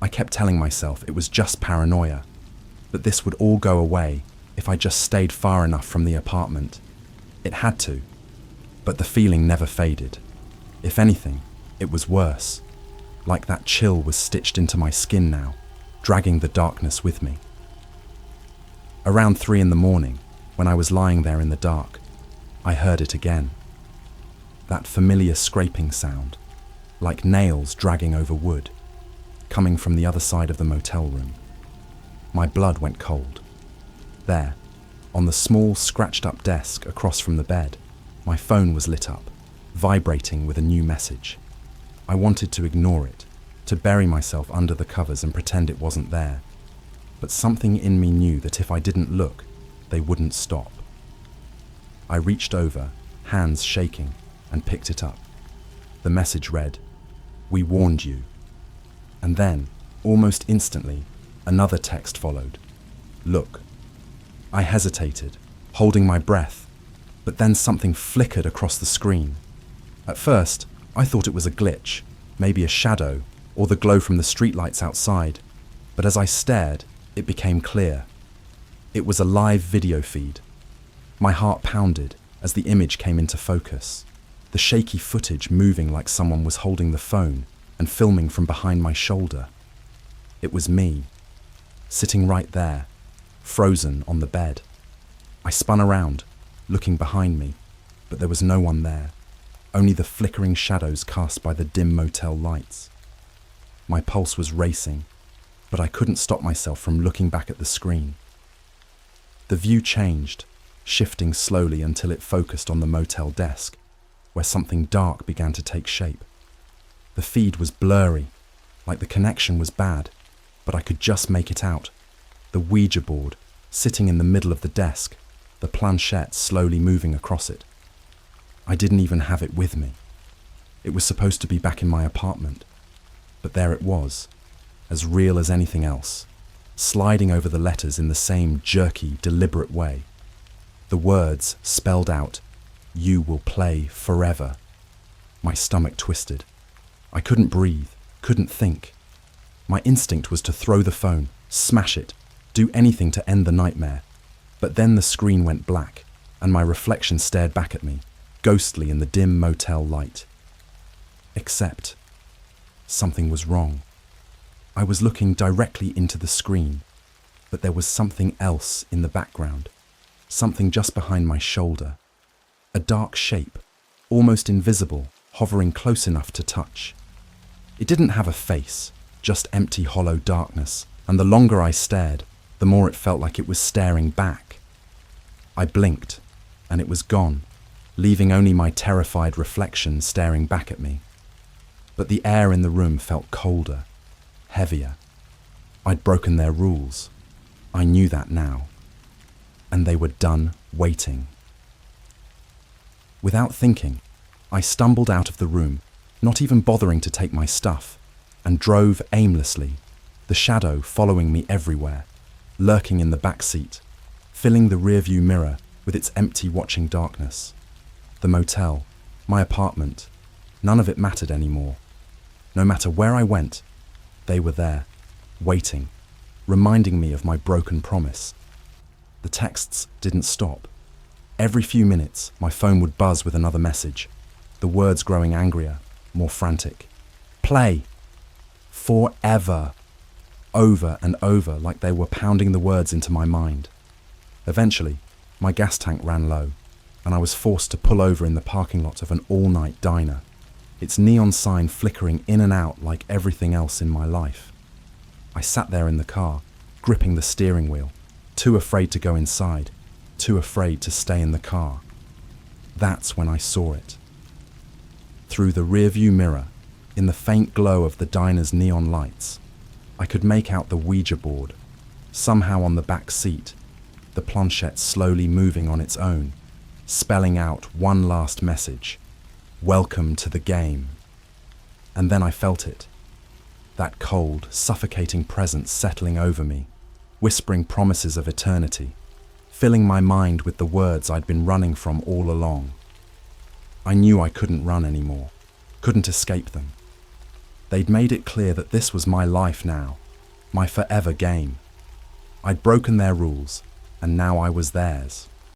I kept telling myself it was just paranoia, that this would all go away if I just stayed far enough from the apartment. It had to, but the feeling never faded. If anything, it was worse, like that chill was stitched into my skin now, dragging the darkness with me. Around 3 a.m, when I was lying there in the dark, I heard it again. That familiar scraping sound, like nails dragging over wood, coming from the other side of the motel room. My blood went cold. There, on the small, scratched-up desk across from the bed, my phone was lit up, vibrating with a new message. I wanted to ignore it, to bury myself under the covers and pretend it wasn't there. But something in me knew that if I didn't look, they wouldn't stop. I reached over, hands shaking, and picked it up. The message read, "We warned you." And then, almost instantly, another text followed. "Look." I hesitated, holding my breath, but then something flickered across the screen. At first, I thought it was a glitch, maybe a shadow, or the glow from the streetlights outside. But as I stared, it became clear. It was a live video feed. My heart pounded as the image came into focus, the shaky footage moving like someone was holding the phone and filming from behind my shoulder. It was me, sitting right there, frozen on the bed. I spun around, looking behind me, but there was no one there, only the flickering shadows cast by the dim motel lights. My pulse was racing, but I couldn't stop myself from looking back at the screen. The view changed, shifting slowly until it focused on the motel desk, where something dark began to take shape. The feed was blurry, like the connection was bad, but I could just make it out. The Ouija board, sitting in the middle of the desk, the planchette slowly moving across it. I didn't even have it with me. It was supposed to be back in my apartment, but there it was, as real as anything else, sliding over the letters in the same jerky, deliberate way. The words spelled out, "You will play forever." My stomach twisted. I couldn't breathe, couldn't think. My instinct was to throw the phone, smash it, do anything to end the nightmare. But then the screen went black, and my reflection stared back at me, ghostly in the dim motel light. Except, something was wrong. I was looking directly into the screen, but there was something else in the background, something just behind my shoulder. A dark shape, almost invisible, hovering close enough to touch. It didn't have a face, just empty, hollow darkness, and the longer I stared, the more it felt like it was staring back. I blinked, and it was gone, leaving only my terrified reflection staring back at me. But the air in the room felt colder, heavier. I'd broken their rules. I knew that now. And they were done waiting. Without thinking, I stumbled out of the room, not even bothering to take my stuff, and drove aimlessly, the shadow following me everywhere, lurking in the back seat, filling the rearview mirror with its empty watching darkness. The motel, my apartment, none of it mattered anymore. No matter where I went, they were there, waiting, reminding me of my broken promise. The texts didn't stop. Every few minutes, my phone would buzz with another message, the words growing angrier, more frantic. Play! Forever! Over and over, like they were pounding the words into my mind. Eventually, my gas tank ran low, and I was forced to pull over in the parking lot of an all-night diner, its neon sign flickering in and out like everything else in my life. I sat there in the car, gripping the steering wheel, too afraid to go inside, too afraid to stay in the car. That's when I saw it. Through the rearview mirror, in the faint glow of the diner's neon lights, I could make out the Ouija board, somehow on the back seat, the planchette slowly moving on its own, spelling out one last message: "Welcome to the game." And then I felt it, that cold, suffocating presence settling over me, whispering promises of eternity, filling my mind with the words I'd been running from all along. I knew I couldn't run anymore, couldn't escape them. They'd made it clear that this was my life now, my forever game. I'd broken their rules, and now I was theirs.